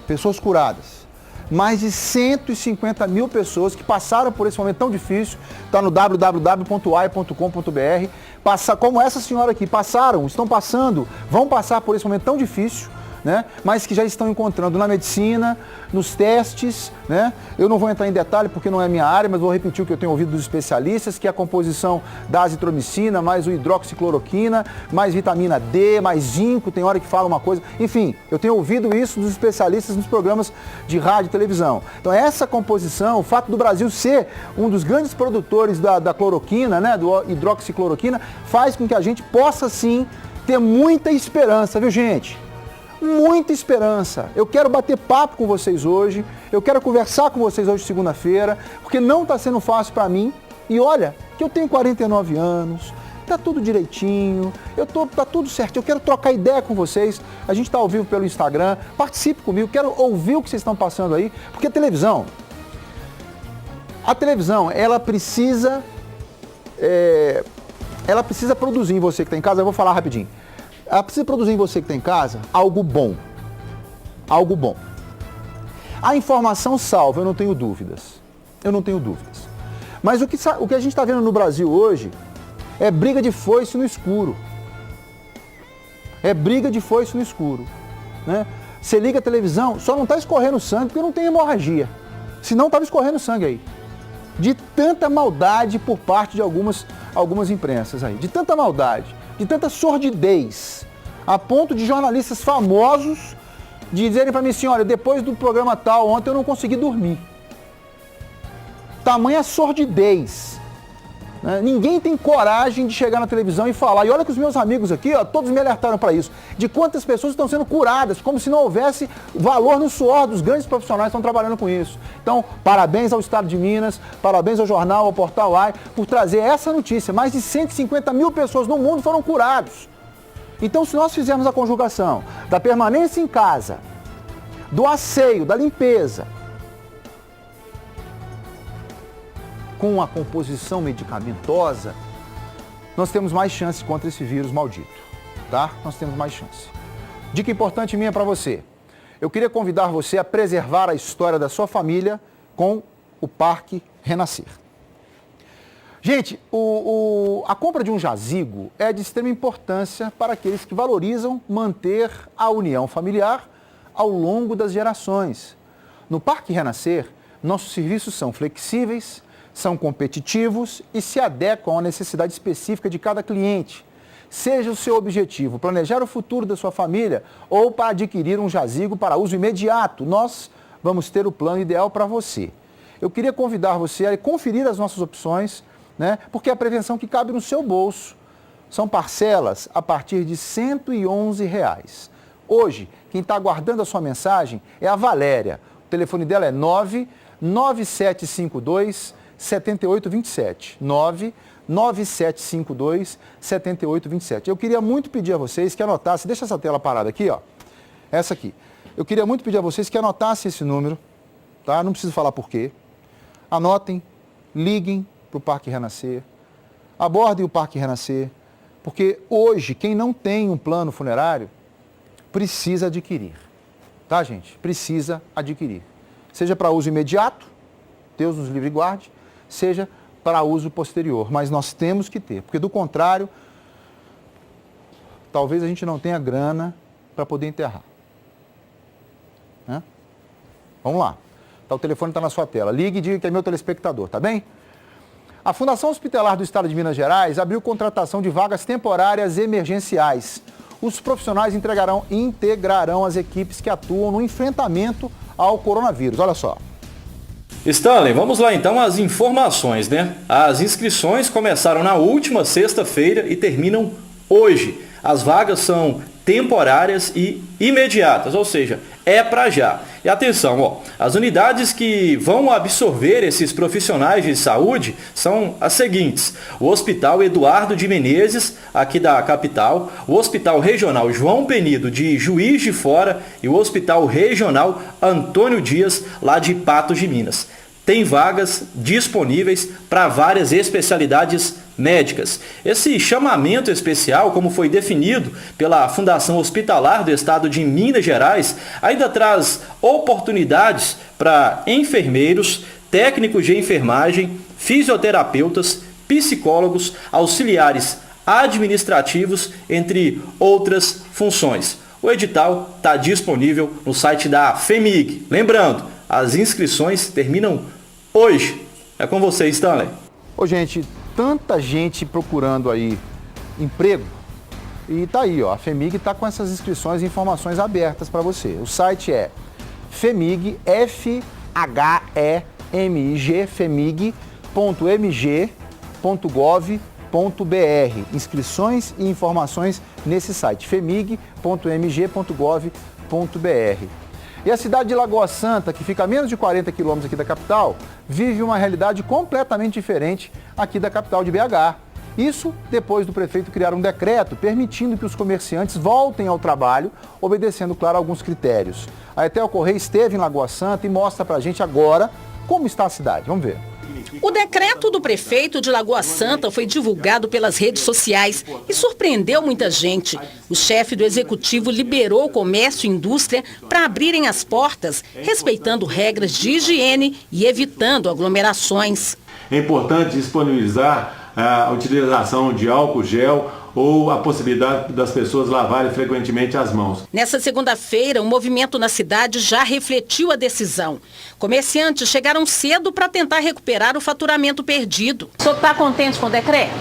Pessoas curadas. Mais de 150 mil pessoas que passaram por esse momento tão difícil, está no www.uai.com.br, como essa senhora aqui, estão passando, vão passar por esse momento tão difícil, né? Mas que já estão encontrando na medicina, nos testes, né? Eu não vou entrar em detalhe porque não é minha área, mas vou repetir o que eu tenho ouvido dos especialistas, que é a composição da azitromicina, mais o hidroxicloroquina, mais vitamina D, mais zinco, tem hora que fala uma coisa. Enfim, eu tenho ouvido isso dos especialistas nos programas de rádio e televisão. Então essa composição, o fato do Brasil ser um dos grandes produtores da cloroquina, né? Do hidroxicloroquina, faz com que a gente possa sim ter muita esperança, viu gente? Muita esperança. Eu quero bater papo com vocês hoje, eu quero conversar com vocês hoje, segunda-feira, porque não está sendo fácil para mim. E olha, que eu tenho 49 anos, tá tudo direitinho, tá tudo certo. Eu quero trocar ideia com vocês. A gente está ao vivo pelo Instagram, participe comigo, quero ouvir o que vocês estão passando aí, porque a televisão, ela precisa produzir em você que está em casa. Eu vou falar rapidinho. Ela precisa produzir em você que está em casa algo bom. Algo bom. A informação salva, eu não tenho dúvidas. Mas o que a gente está vendo no Brasil hoje é briga de foice no escuro. Né? Você liga a televisão, só não está escorrendo sangue porque não tem hemorragia. Senão estava escorrendo sangue aí. De tanta maldade por parte de algumas imprensas aí. De tanta maldade. De tanta sordidez, a ponto de jornalistas famosos dizerem para mim assim, olha, depois do programa tal, ontem eu não consegui dormir. Tamanha sordidez. Né? Ninguém tem coragem de chegar na televisão e falar. E olha que os meus amigos aqui, ó, todos me alertaram para isso. De quantas pessoas estão sendo curadas, como se não houvesse valor no suor dos grandes profissionais que estão trabalhando com isso. Então, parabéns ao Estado de Minas, parabéns ao jornal, ao Portal Uai, por trazer essa notícia. Mais de 150 mil pessoas no mundo foram curados. Então, se nós fizermos a conjugação da permanência em casa, do asseio, da limpeza, com a composição medicamentosa, nós temos mais chance contra esse vírus maldito, tá? Nós temos mais chance. Dica importante minha para você. Eu queria convidar você a preservar a história da sua família com o Parque Renascer. Gente, a compra de um jazigo é de extrema importância para aqueles que valorizam manter a união familiar ao longo das gerações. No Parque Renascer, nossos serviços são flexíveis, são competitivos e se adequam à necessidade específica de cada cliente. Seja o seu objetivo planejar o futuro da sua família ou para adquirir um jazigo para uso imediato, nós vamos ter o plano ideal para você. Eu queria convidar você a conferir as nossas opções, né? Porque é a prevenção que cabe no seu bolso. São parcelas a partir de R$ 111. Hoje, quem está aguardando a sua mensagem é a Valéria. O telefone dela é 99752-7827. 99752-7827. Eu queria muito pedir a vocês que anotassem, deixa essa tela parada aqui, ó. Essa aqui. Eu queria muito pedir a vocês que anotassem esse número, tá? Não preciso falar por quê. Anotem, liguem para o Parque Renascer, abordem o Parque Renascer, porque hoje quem não tem um plano funerário precisa adquirir, tá, gente? Precisa adquirir. Seja para uso imediato, Deus nos livre e guarde, seja para uso posterior, mas nós temos que ter, porque do contrário, talvez a gente não tenha grana para poder enterrar. Né? Vamos lá. O telefone está na sua tela. Ligue e diga que é meu telespectador, tá bem? A Fundação Hospitalar do Estado de Minas Gerais abriu contratação de vagas temporárias emergenciais. Os profissionais integrarão as equipes que atuam no enfrentamento ao coronavírus. Olha só. Stanley, vamos lá então às informações, né? As inscrições começaram na última sexta-feira e terminam hoje. As vagas são temporárias e imediatas, ou seja, é para já. E atenção, ó, as unidades que vão absorver esses profissionais de saúde são as seguintes: o Hospital Eduardo de Menezes, aqui da capital, o Hospital Regional João Penido de Juiz de Fora e o Hospital Regional Antônio Dias, lá de Patos de Minas. Tem vagas disponíveis para várias especialidades médicas. Esse chamamento especial, como foi definido pela Fundação Hospitalar do Estado de Minas Gerais, ainda traz oportunidades para enfermeiros, técnicos de enfermagem, fisioterapeutas, psicólogos, auxiliares administrativos, entre outras funções. O edital está disponível no site da FEMIG. Lembrando, as inscrições terminam hoje. É com você, Stanley. Ô, gente, tanta gente procurando aí emprego e tá aí, ó, a FEMIG tá com essas inscrições e informações abertas para você. O site é FEMIG, FHEMIG, femig.mg.gov.br. Inscrições e informações nesse site, femig.mg.gov.br. E a cidade de Lagoa Santa, que fica a menos de 40 quilômetros aqui da capital, vive uma realidade completamente diferente aqui da capital de BH. Isso depois do prefeito criar um decreto permitindo que os comerciantes voltem ao trabalho, obedecendo, claro, alguns critérios. A Etel Correia esteve em Lagoa Santa e mostra pra gente agora como está a cidade. Vamos ver. O decreto do prefeito de Lagoa Santa foi divulgado pelas redes sociais e surpreendeu muita gente. O chefe do executivo liberou o comércio e indústria para abrirem as portas, respeitando regras de higiene e evitando aglomerações. É importante disponibilizar a utilização de álcool gel ou a possibilidade das pessoas lavarem frequentemente as mãos. Nessa segunda-feira, o movimento na cidade já refletiu a decisão. Comerciantes chegaram cedo para tentar recuperar o faturamento perdido. O senhor está contente com o decreto?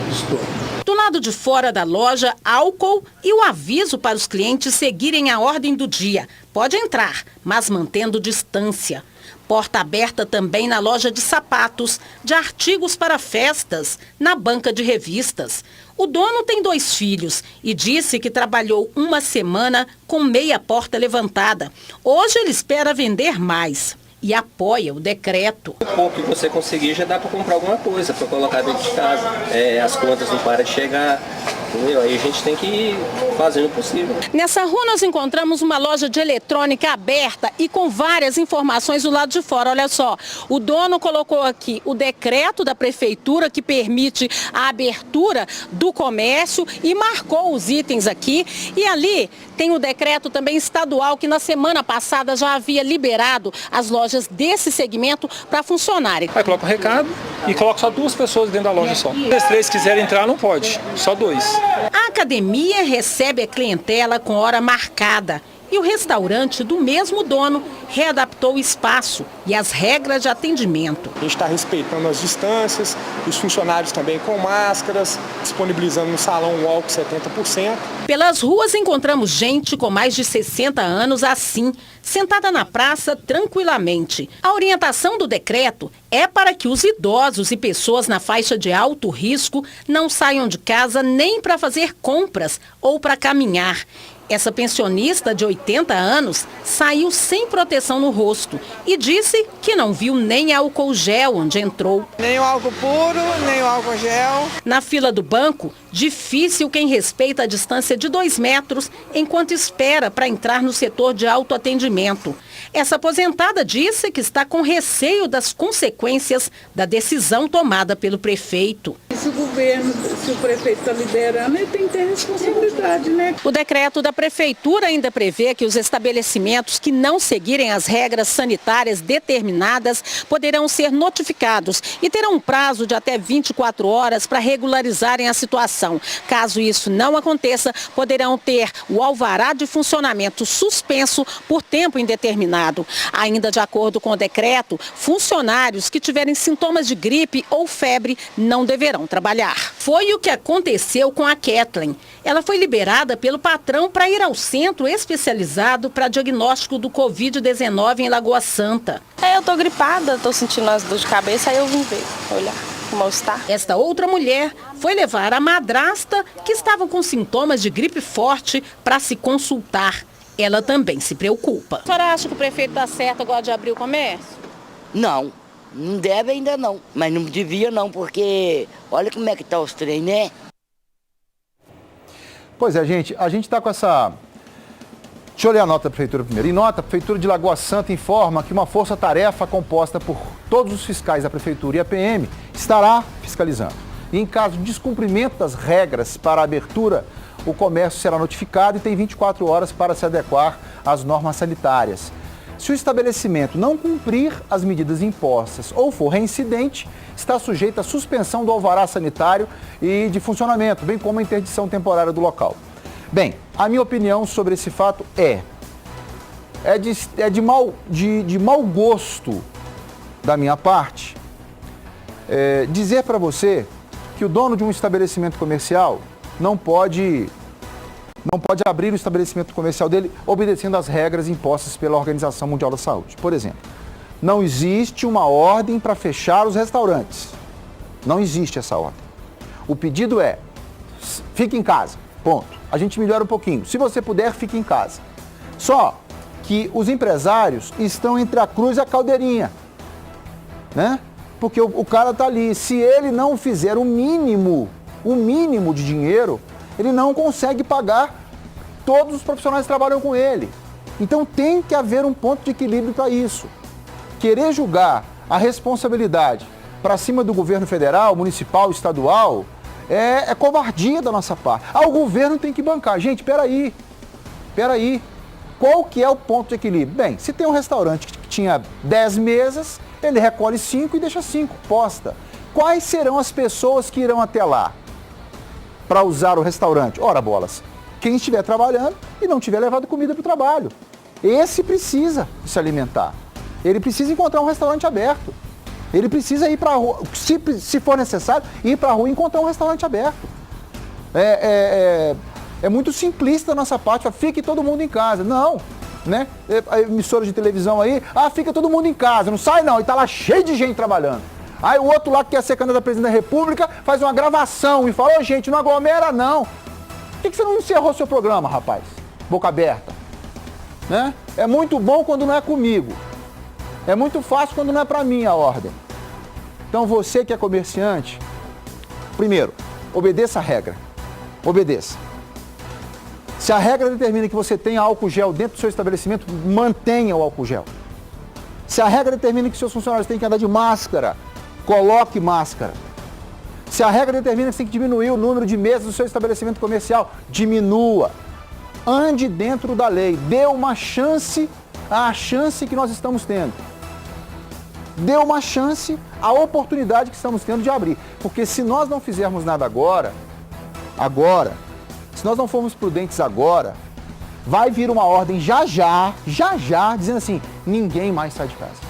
Estou. Do lado de fora da loja, álcool e o aviso para os clientes seguirem a ordem do dia. Pode entrar, mas mantendo distância. Porta aberta também na loja de sapatos, de artigos para festas, na banca de revistas. O dono tem 2 filhos e disse que trabalhou uma semana com meia porta levantada. Hoje ele espera vender mais e apoia o decreto. O pouco que você conseguir já dá para comprar alguma coisa para colocar dentro de casa. As contas não param de chegar, entendeu? Aí a gente tem que ir fazendo o possível. Nessa rua nós encontramos uma loja de eletrônica aberta e com várias informações do lado de fora. Olha só, o dono colocou aqui o decreto da prefeitura que permite a abertura do comércio e marcou os itens aqui. E ali tem o decreto também estadual que na semana passada já havia liberado as lojas desse segmento para funcionarem. Aí coloca o recado e coloca só 2 pessoas dentro da loja só. Se os 3 quiserem entrar, não pode, só 2. A academia recebe a clientela com hora marcada e o restaurante do mesmo dono readaptou o espaço e as regras de atendimento. A gente está respeitando as distâncias, os funcionários também com máscaras, disponibilizando no salão um álcool 70%. Pelas ruas encontramos gente com mais de 60 anos assim, sentada na praça tranquilamente. A orientação do decreto é para que os idosos e pessoas na faixa de alto risco não saiam de casa nem para fazer compras ou para caminhar. Essa pensionista de 80 anos saiu sem proteção no rosto e disse que não viu nem álcool gel onde entrou. Nem o álcool puro, nem o álcool gel. Na fila do banco, difícil quem respeita a distância de 2 metros enquanto espera para entrar no setor de autoatendimento. Essa aposentada disse que está com receio das consequências da decisão tomada pelo prefeito. Se o governo, se o prefeito está liderando, ele tem que ter responsabilidade, né? O decreto da prefeitura ainda prevê que os estabelecimentos que não seguirem as regras sanitárias determinadas poderão ser notificados e terão um prazo de até 24 horas para regularizarem a situação. Caso isso não aconteça, poderão ter o alvará de funcionamento suspenso por tempo indeterminado. Ainda de acordo com o decreto, funcionários que tiverem sintomas de gripe ou febre não deverão trabalhar. Foi o que aconteceu com a Kathleen. Ela foi liberada pelo patrão para ir ao centro especializado para diagnóstico do Covid-19 em Lagoa Santa. Eu tô gripada, tô sentindo as dores de cabeça, aí eu vim ver, olhar como está. Esta outra mulher foi levar a madrasta, que estava com sintomas de gripe forte, para se consultar. Ela também se preocupa. A senhora acha que o prefeito dá certo agora de abrir o comércio? Não, não deve ainda não. Mas não devia não, porque olha como é que tá os trem, né? Pois é, gente, a gente está com essa... Deixa eu ler a nota da Prefeitura primeiro. Em nota, a Prefeitura de Lagoa Santa informa que uma força-tarefa composta por todos os fiscais da Prefeitura e a PM estará fiscalizando. E em caso de descumprimento das regras para a abertura, o comércio será notificado e tem 24 horas para se adequar às normas sanitárias. Se o estabelecimento não cumprir as medidas impostas ou for reincidente, está sujeito à suspensão do alvará sanitário e de funcionamento, bem como a interdição temporária do local. Bem, a minha opinião sobre esse fato é de mau gosto da minha parte dizer para você que o dono de um estabelecimento comercial não pode abrir o estabelecimento comercial dele obedecendo às regras impostas pela Organização Mundial da Saúde. Por exemplo, não existe uma ordem para fechar os restaurantes. Não existe essa ordem. O pedido é, fique em casa, ponto. A gente melhora um pouquinho. Se você puder, fique em casa. Só que os empresários estão entre a cruz e a caldeirinha, né? Porque o cara está ali. Se ele não fizer o mínimo de dinheiro, ele não consegue pagar todos os profissionais que trabalham com ele. Então tem que haver um ponto de equilíbrio para isso. Querer julgar a responsabilidade para cima do governo federal, municipal, estadual, é covardia da nossa parte. O governo tem que bancar. Gente, peraí. Qual que é o ponto de equilíbrio? Bem, se tem um restaurante que tinha 10 mesas, ele recolhe 5 e deixa 5, posta. Quais serão as pessoas que irão até lá para usar o restaurante? Ora, bolas, quem estiver trabalhando e não tiver levado comida para o trabalho. Esse precisa se alimentar. Ele precisa encontrar um restaurante aberto. Ele precisa ir para a rua, se for necessário, ir para a rua e encontrar um restaurante aberto. É muito simplista da nossa parte, fique todo mundo em casa. Não, né? A emissora de televisão aí, fica todo mundo em casa, não sai não, e tá lá cheio de gente trabalhando. Aí o outro lá que quer ser candidato a presidente da República faz uma gravação e fala, gente, não aglomera não. Por que você não encerrou seu programa, rapaz? Boca aberta. Né? É muito bom quando não é comigo. É muito fácil quando não é para mim a ordem. Então você que é comerciante, primeiro, obedeça a regra. Obedeça. Se a regra determina que você tenha álcool gel dentro do seu estabelecimento, mantenha o álcool gel. Se a regra determina que seus funcionários têm que andar de máscara, coloque máscara. Se a regra determina que você tem que diminuir o número de mesas do seu estabelecimento comercial, diminua. Ande dentro da lei. Dê uma chance à chance que nós estamos tendo. Dê uma chance à oportunidade que estamos tendo de abrir. Porque se nós não fizermos nada agora, se nós não formos prudentes agora, vai vir uma ordem já, dizendo assim, ninguém mais sai de casa.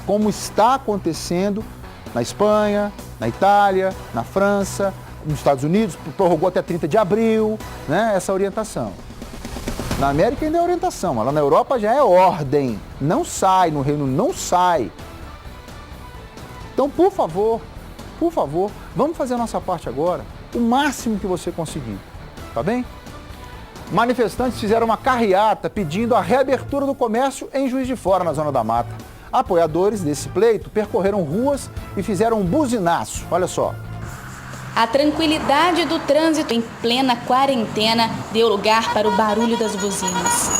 Como está acontecendo na Espanha, na Itália, na França, nos Estados Unidos, prorrogou até 30 de abril, né, essa orientação. Na América ainda é orientação, lá na Europa já é ordem. Não sai, no Reino Unido não sai. Então, por favor, vamos fazer a nossa parte agora, o máximo que você conseguir, tá bem? manifestantes fizeram uma carreata pedindo a reabertura do comércio em Juiz de Fora, na Zona da Mata. Apoiadores desse pleito percorreram ruas e fizeram um buzinaço. Olha só. A tranquilidade do trânsito em plena quarentena deu lugar para o barulho das buzinas.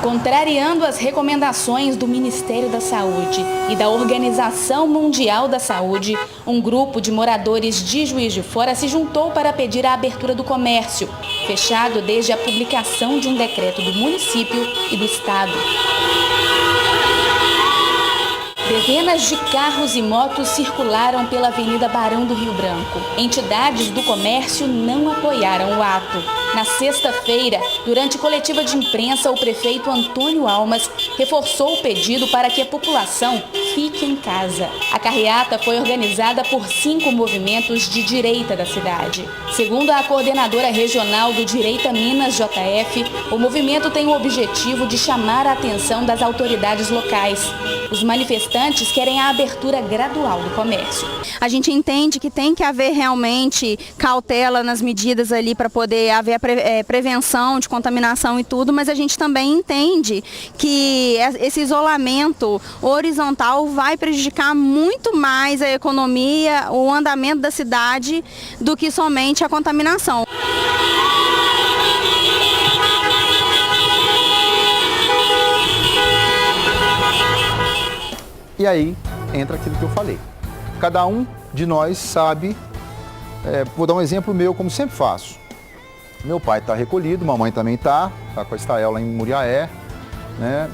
Contrariando as recomendações do Ministério da Saúde e da Organização Mundial da Saúde, um grupo de moradores de Juiz de Fora se juntou para pedir a abertura do comércio, fechado desde a publicação de um decreto do município e do estado. Dezenas de carros e motos circularam pela Avenida Barão do Rio Branco. Entidades do comércio não apoiaram o ato. Na sexta-feira, durante coletiva de imprensa, o prefeito Antônio Almas reforçou o pedido para que a população fique em casa. A carreata foi organizada por 5 movimentos de direita da cidade. Segundo a coordenadora regional do Direita Minas JF, o movimento tem o objetivo de chamar a atenção das autoridades locais. Os manifestantes querem a abertura gradual do comércio. A gente entende que tem que haver realmente cautela nas medidas ali para poder haver a prevenção de contaminação e tudo, mas a gente também entende que esse isolamento horizontal vai prejudicar muito mais a economia, o andamento da cidade, do que somente a contaminação. E aí entra aquilo que eu falei. Cada um de nós sabe, vou dar um exemplo meu, como sempre faço. Meu pai está recolhido, mamãe também está com a Estael lá em Muriaé, né?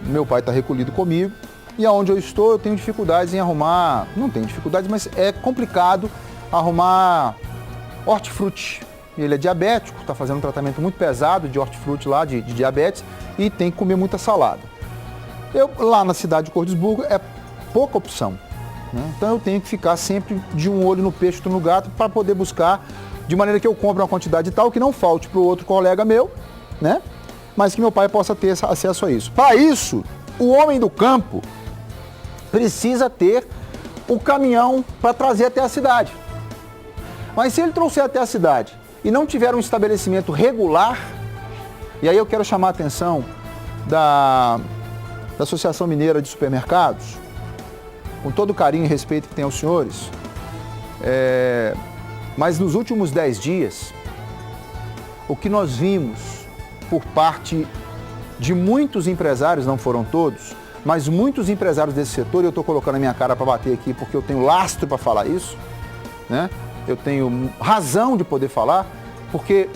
Meu pai está recolhido comigo. E aonde eu estou, eu tenho dificuldades em arrumar, não tenho dificuldades, mas é complicado arrumar hortifruti. Ele é diabético, está fazendo um tratamento muito pesado de hortifruti lá, de diabetes, e tem que comer muita salada. Lá na cidade de Cordisburgo é pouca opção, né? Então eu tenho que ficar sempre de um olho no peixe e outro no gato para poder buscar, de maneira que eu compre uma quantidade tal que não falte para o outro colega meu, né? Mas que meu pai possa ter acesso a isso. Para isso, o homem do campo precisa ter o caminhão para trazer até a cidade. Mas se ele trouxer até a cidade e não tiver um estabelecimento regular, e aí eu quero chamar a atenção da Associação Mineira de Supermercados, com todo o carinho e respeito que tem aos senhores, mas nos últimos 10 dias, o que nós vimos por parte de muitos empresários, não foram todos, mas muitos empresários desse setor, e eu estou colocando a minha cara para bater aqui porque eu tenho lastro para falar isso, né? Eu tenho razão de poder falar, porque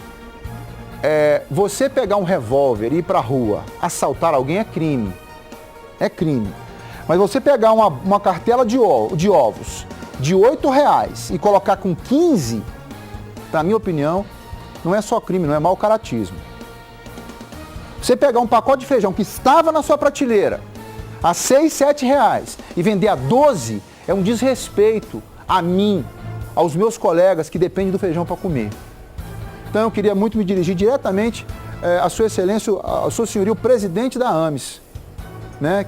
você pegar um revólver e ir para a rua, assaltar alguém é crime. É crime. Mas você pegar uma cartela de ovos de R$8 e colocar com 15, na minha opinião, não é só crime, não é mau caratismo. Você pegar um pacote de feijão que estava na sua prateleira a R$6, R$7 e vender a 12 é um desrespeito a mim, aos meus colegas que dependem do feijão para comer. Então eu queria muito me dirigir diretamente à Sua Excelência, ao Sua Senhoria, o presidente da AMES, né,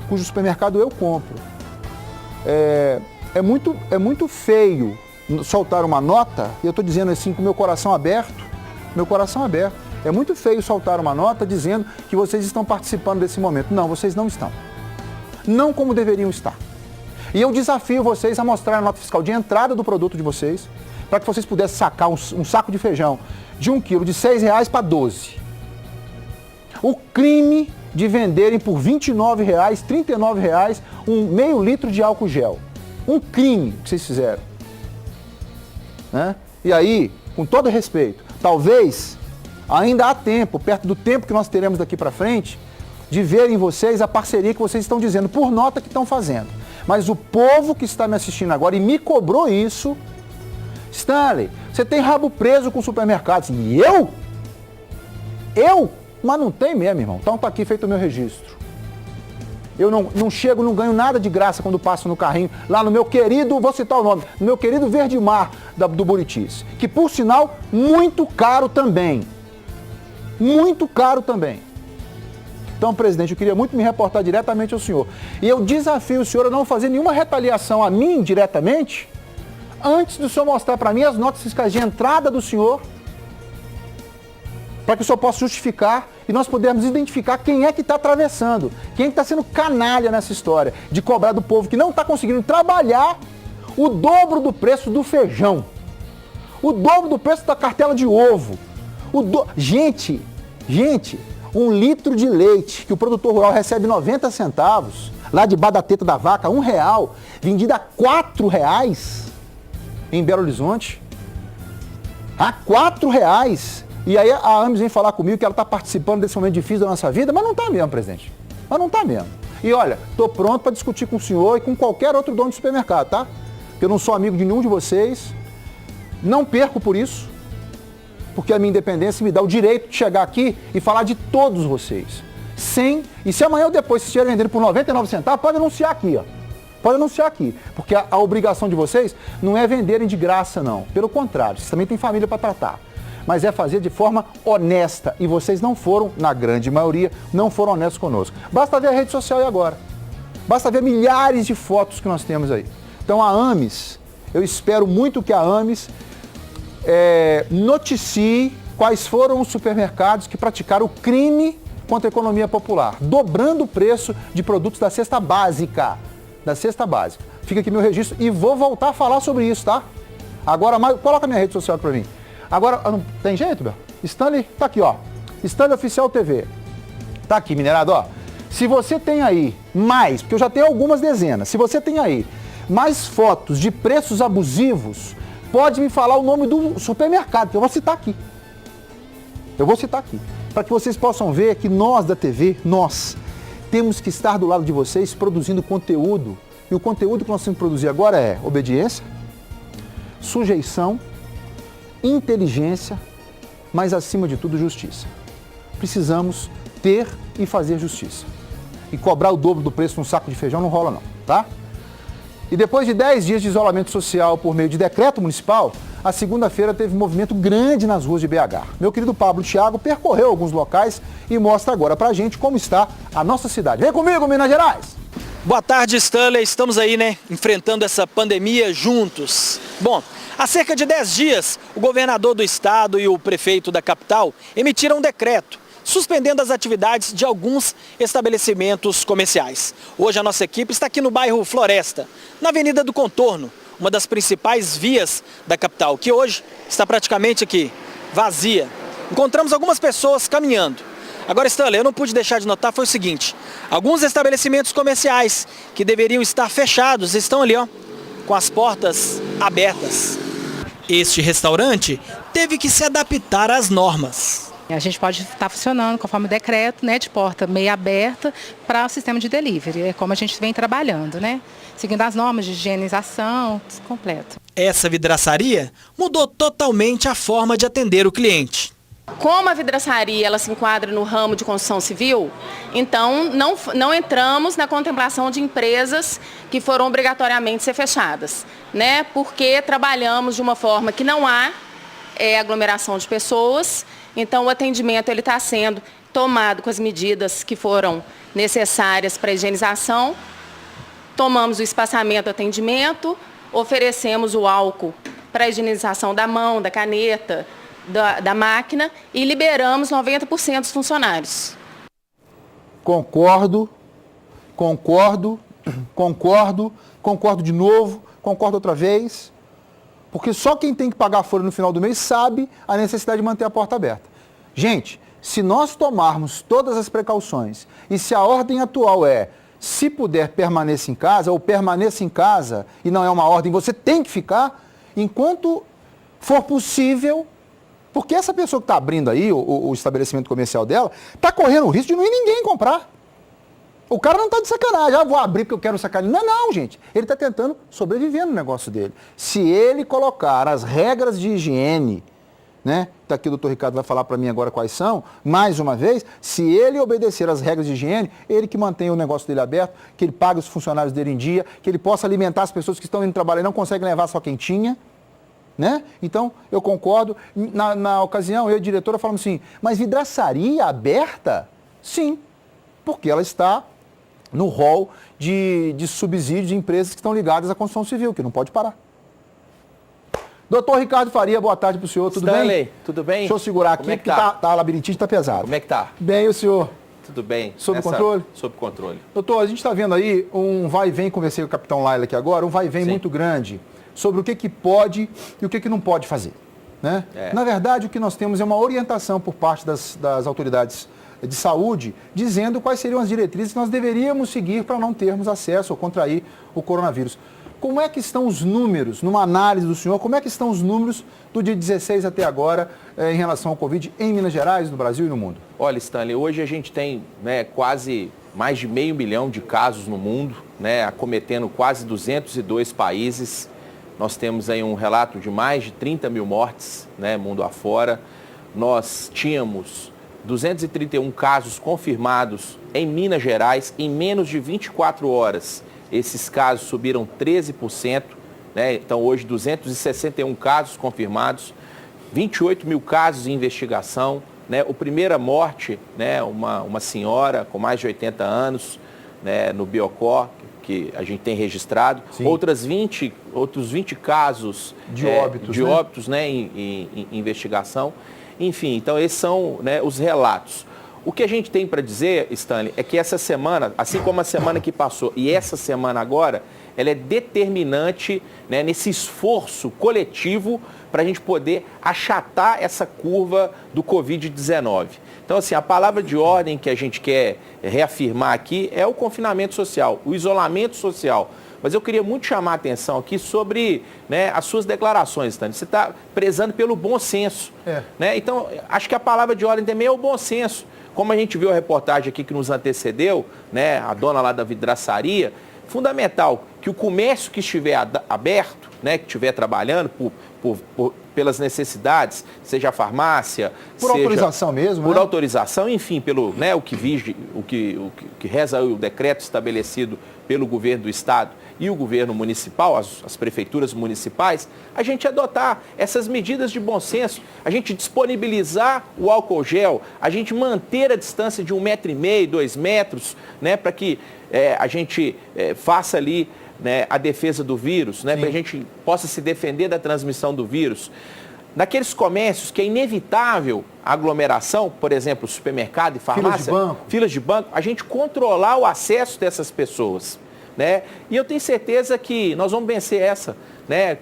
cujo supermercado eu compro. É muito feio soltar uma nota, e eu estou dizendo assim com meu coração aberto, é muito feio soltar uma nota dizendo que vocês estão participando desse momento. Não, vocês não estão. Não como deveriam estar. E eu desafio vocês a mostrar a nota fiscal de entrada do produto de vocês, para que vocês pudessem sacar um saco de feijão de 1 quilo de R$6 para 12. O crime de venderem por R$29, R$39, um meio litro de álcool gel. Um crime que vocês fizeram. Né? E aí, com todo respeito, talvez ainda há tempo, perto do tempo que nós teremos daqui para frente, de verem vocês a parceria que vocês estão dizendo, por nota que estão fazendo. Mas o povo que está me assistindo agora e me cobrou isso, Stanley, você tem rabo preso com supermercados. E eu? Mas não tem mesmo, irmão. Então tá aqui feito o meu registro. Eu não chego, não ganho nada de graça quando passo no carrinho, lá no meu querido, vou citar o nome, no meu querido Verde Mar do Buritis, que por sinal, muito caro também. Muito caro também. Então, presidente, eu queria muito me reportar diretamente ao senhor. E eu desafio o senhor a não fazer nenhuma retaliação a mim diretamente, antes do senhor mostrar para mim as notas fiscais de entrada do senhor para que o senhor possa justificar e nós pudermos identificar quem é que está atravessando, quem é que está sendo canalha nessa história de cobrar do povo que não está conseguindo trabalhar o dobro do preço do feijão, o dobro do preço da cartela de ovo. Gente, 1 litro de leite que o produtor rural recebe 90 centavos, lá debaixo da teta da vaca, R$1, vendido a R$4 em Belo Horizonte. A R$4. E aí a AMES vem falar comigo que ela está participando desse momento difícil da nossa vida, mas não está mesmo, presidente. Mas não está mesmo. E olha, estou pronto para discutir com o senhor e com qualquer outro dono de supermercado, tá? Eu não sou amigo de nenhum de vocês, não perco por isso, porque a minha independência me dá o direito de chegar aqui e falar de todos vocês. E se amanhã ou depois vocês estiverem vendendo por 99 centavos, pode anunciar aqui, ó. Pode anunciar aqui, porque a obrigação de vocês não é venderem de graça, não. Pelo contrário, vocês também têm família para tratar. Mas é fazer de forma honesta. E vocês não foram, na grande maioria, não foram honestos conosco. Basta ver a rede social aí agora. Basta ver milhares de fotos que nós temos aí. Então a AMES, eu espero muito que a AMES noticie quais foram os supermercados que praticaram o crime contra a economia popular, dobrando o preço de produtos da cesta básica. Fica aqui meu registro e vou voltar a falar sobre isso, tá? Agora, coloca minha rede social para mim. Agora, não tem jeito, Bel? Stanley, tá aqui, ó. Stanley Oficial TV. Tá aqui, minerado, ó. Se você tem aí mais, porque eu já tenho algumas dezenas, se você tem aí mais fotos de preços abusivos, pode me falar o nome do supermercado, que eu vou citar aqui. Para que vocês possam ver que nós da TV, nós temos que estar do lado de vocês produzindo conteúdo. E o conteúdo que nós temos que produzir agora é obediência, sujeição, inteligência, mas acima de tudo justiça. Precisamos ter e fazer justiça. E cobrar o dobro do preço num saco de feijão não rola não, tá? E depois de 10 dias de isolamento social por meio de decreto municipal, a segunda-feira teve um movimento grande nas ruas de BH. Meu querido Pablo Thiago percorreu alguns locais e mostra agora pra gente como está a nossa cidade. Vem comigo, Minas Gerais! Boa tarde, Stanley. Estamos aí, né, enfrentando essa pandemia juntos. Bom, há cerca de 10 dias, o governador do estado e o prefeito da capital emitiram um decreto suspendendo as atividades de alguns estabelecimentos comerciais. Hoje a nossa equipe está aqui no bairro Floresta, na Avenida do Contorno, uma das principais vias da capital, que hoje está praticamente aqui, vazia. Encontramos algumas pessoas caminhando. Agora, Stanley, eu não pude deixar de notar foi o seguinte, alguns estabelecimentos comerciais que deveriam estar fechados estão ali, ó, com as portas abertas. Este restaurante teve que se adaptar às normas. A gente pode estar funcionando conforme o decreto, né, de porta meia aberta para o sistema de delivery. É como a gente vem trabalhando, né? Seguindo as normas de higienização, completo. Essa vidraçaria mudou totalmente a forma de atender o cliente. Como a vidraçaria ela se enquadra no ramo de construção civil, então não entramos na contemplação de empresas que foram obrigatoriamente ser fechadas, né? Porque trabalhamos de uma forma que não há aglomeração de pessoas. Então, o atendimento está sendo tomado com as medidas que foram necessárias para a higienização. Tomamos o espaçamento do atendimento, oferecemos o álcool para a higienização da mão, da caneta, da máquina e liberamos 90% dos funcionários. Concordo de novo, concordo outra vez. Porque só quem tem que pagar a folha no final do mês sabe a necessidade de manter a porta aberta. Gente, se nós tomarmos todas as precauções e se a ordem atual se puder permaneça em casa ou permaneça em casa e não é uma ordem, você tem que ficar enquanto for possível, porque essa pessoa que está abrindo aí o estabelecimento comercial dela está correndo o risco de não ir ninguém comprar. O cara não está de sacanagem, vou abrir porque eu quero sacanear. Não, gente. Ele está tentando sobreviver no negócio dele. Se ele colocar as regras de higiene, né? Tá aqui o doutor Ricardo vai falar para mim agora quais são, mais uma vez, se ele obedecer às regras de higiene, ele que mantenha o negócio dele aberto, que ele pague os funcionários dele em dia, que ele possa alimentar as pessoas que estão indo trabalhar e não conseguem levar só quentinha, né? Então, eu concordo. Na ocasião, eu e a diretora falamos assim, mas vidraçaria aberta? Sim, porque ela está no rol de subsídios de empresas que estão ligadas à construção civil, que não pode parar. Doutor Ricardo Faria, boa tarde para o senhor, tudo Stanley, bem? Tudo bem? Deixa eu segurar aqui, porque a labirintite está pesado. Como é que tá? Bem, o senhor? Tudo bem. Sob controle? Sob controle. Doutor, a gente está vendo aí um vai e vem, conversei com o capitão Laila aqui agora, um vai e vem muito grande sobre o que pode e o que não pode fazer. Né? Na verdade, o que nós temos é uma orientação por parte das autoridades de saúde, dizendo quais seriam as diretrizes que nós deveríamos seguir para não termos acesso ou contrair o coronavírus. Como é que estão os números, numa análise do senhor, como é que estão os números do dia 16 até agora em relação ao Covid em Minas Gerais, no Brasil e no mundo? Olha, Stanley, hoje a gente tem quase mais de 500 mil de casos no mundo, acometendo quase 202 países. Nós temos aí um relato de mais de 30 mil mortes, mundo afora. Nós tínhamos 231 casos confirmados em Minas Gerais em menos de 24 horas. Esses casos subiram 13%, então hoje 261 casos confirmados, 28 mil casos em investigação. O primeira morte, uma senhora com mais de 80 anos, no Biocor, que a gente tem registrado. Outros 20 casos de óbitos em investigação. Enfim, então esses são os relatos. O que a gente tem para dizer, Stanley, é que essa semana, assim como a semana que passou e essa semana agora, ela é determinante nesse esforço coletivo para a gente poder achatar essa curva do Covid-19. Então, assim, a palavra de ordem que a gente quer reafirmar aqui é o confinamento social, o isolamento social. Mas eu queria muito chamar a atenção aqui sobre as suas declarações, Stanley. Você está prezando pelo bom senso. Então, acho que a palavra de ordem também é o bom senso. Como a gente viu a reportagem aqui que nos antecedeu, a dona lá da vidraçaria, fundamental que o comércio que estiver aberto, que estiver trabalhando pelas necessidades, seja a farmácia, por autorização mesmo, por autorização, enfim, pelo o que reza o decreto estabelecido pelo governo do estado e o governo municipal, as prefeituras municipais, a gente adotar essas medidas de bom senso, a gente disponibilizar o álcool gel, a gente manter a distância de 1,5 m, 2 metros, para que a gente faça ali a defesa do vírus, para que a gente possa se defender da transmissão do vírus. Naqueles comércios que é inevitável a aglomeração, por exemplo, supermercado e farmácia, filas de banco, a gente controlar o acesso dessas pessoas. E eu tenho certeza que nós vamos vencer essa,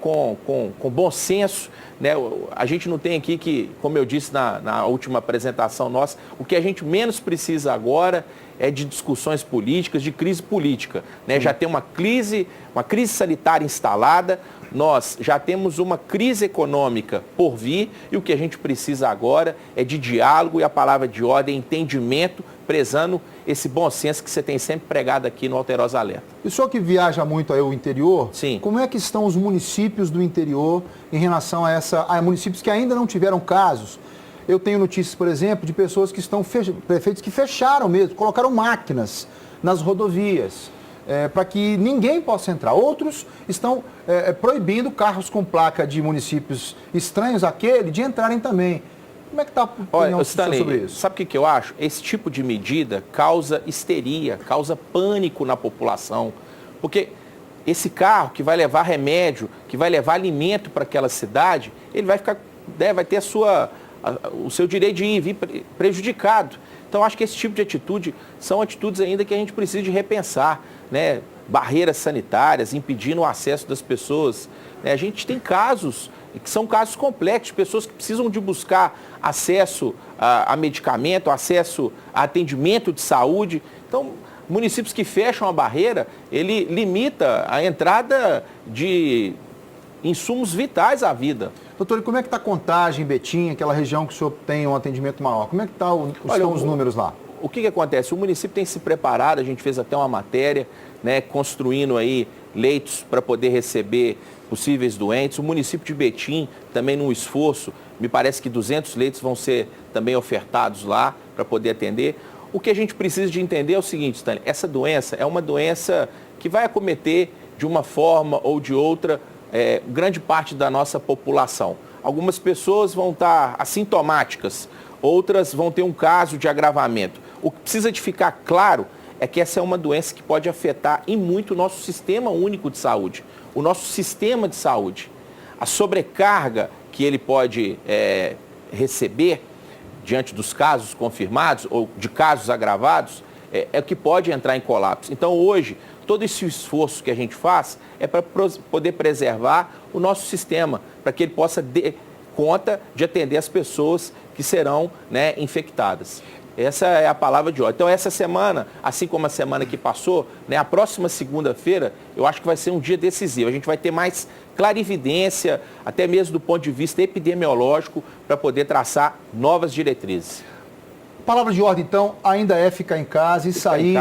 com bom senso. A gente não tem aqui que, como eu disse na última apresentação nossa, o que a gente menos precisa agora é de discussões políticas, de crise política. Já tem uma crise sanitária instalada, nós já temos uma crise econômica por vir e o que a gente precisa agora é de diálogo e a palavra de ordem, entendimento, prezando esse bom senso que você tem sempre pregado aqui no Alterosa Alerta. E o senhor que viaja muito ao interior, sim, como é que estão os municípios do interior em relação a municípios que ainda não tiveram casos? Eu tenho notícias, por exemplo, de pessoas que prefeitos que fecharam mesmo, colocaram máquinas nas rodovias, para que ninguém possa entrar. Outros estão proibindo carros com placa de municípios estranhos àquele de entrarem também. Como é que está a opinião sobre isso? Sabe o que eu acho? Esse tipo de medida causa histeria, causa pânico na população. Porque esse carro que vai levar remédio, que vai levar alimento para aquela cidade, ele vai ter o seu direito de ir e vir prejudicado. Então, acho que esse tipo de atitude são atitudes ainda que a gente precisa de repensar, barreiras sanitárias, impedindo o acesso das pessoas. A gente tem casos que são casos complexos, pessoas que precisam de buscar acesso a medicamento, acesso a atendimento de saúde. Então, municípios que fecham a barreira, ele limita a entrada de insumos vitais à vida. Doutor, e como é que está a Contagem, Betim, aquela região que o senhor tem um atendimento maior? Como é que estão os números lá? O que acontece? O município tem se preparado, a gente fez até uma matéria, construindo aí leitos para poder receber possíveis doentes. O município de Betim também num esforço, me parece que 200 leitos vão ser também ofertados lá para poder atender. O que a gente precisa de entender é o seguinte, Stanley, essa doença é uma doença que vai acometer de uma forma ou de outra grande parte da nossa população. Algumas pessoas vão estar assintomáticas, outras vão ter um caso de agravamento. O que precisa de ficar claro é que essa é uma doença que pode afetar em muito o nosso sistema único de saúde, o nosso sistema de saúde. a sobrecarga que ele pode receber diante dos casos confirmados ou de casos agravados, é o que pode entrar em colapso. Então, hoje, todo esse esforço que a gente faz é para poder preservar o nosso sistema, para que ele possa dar conta de atender as pessoas que serão, né, infectadas. Essa é a palavra de ordem. Então, essa semana, assim como a semana que passou, né, a próxima segunda-feira, eu acho que vai ser um dia decisivo. A gente vai ter mais clarividência, até mesmo do ponto de vista epidemiológico, para poder traçar novas diretrizes. Palavra de ordem, então, ainda é ficar em casa e sair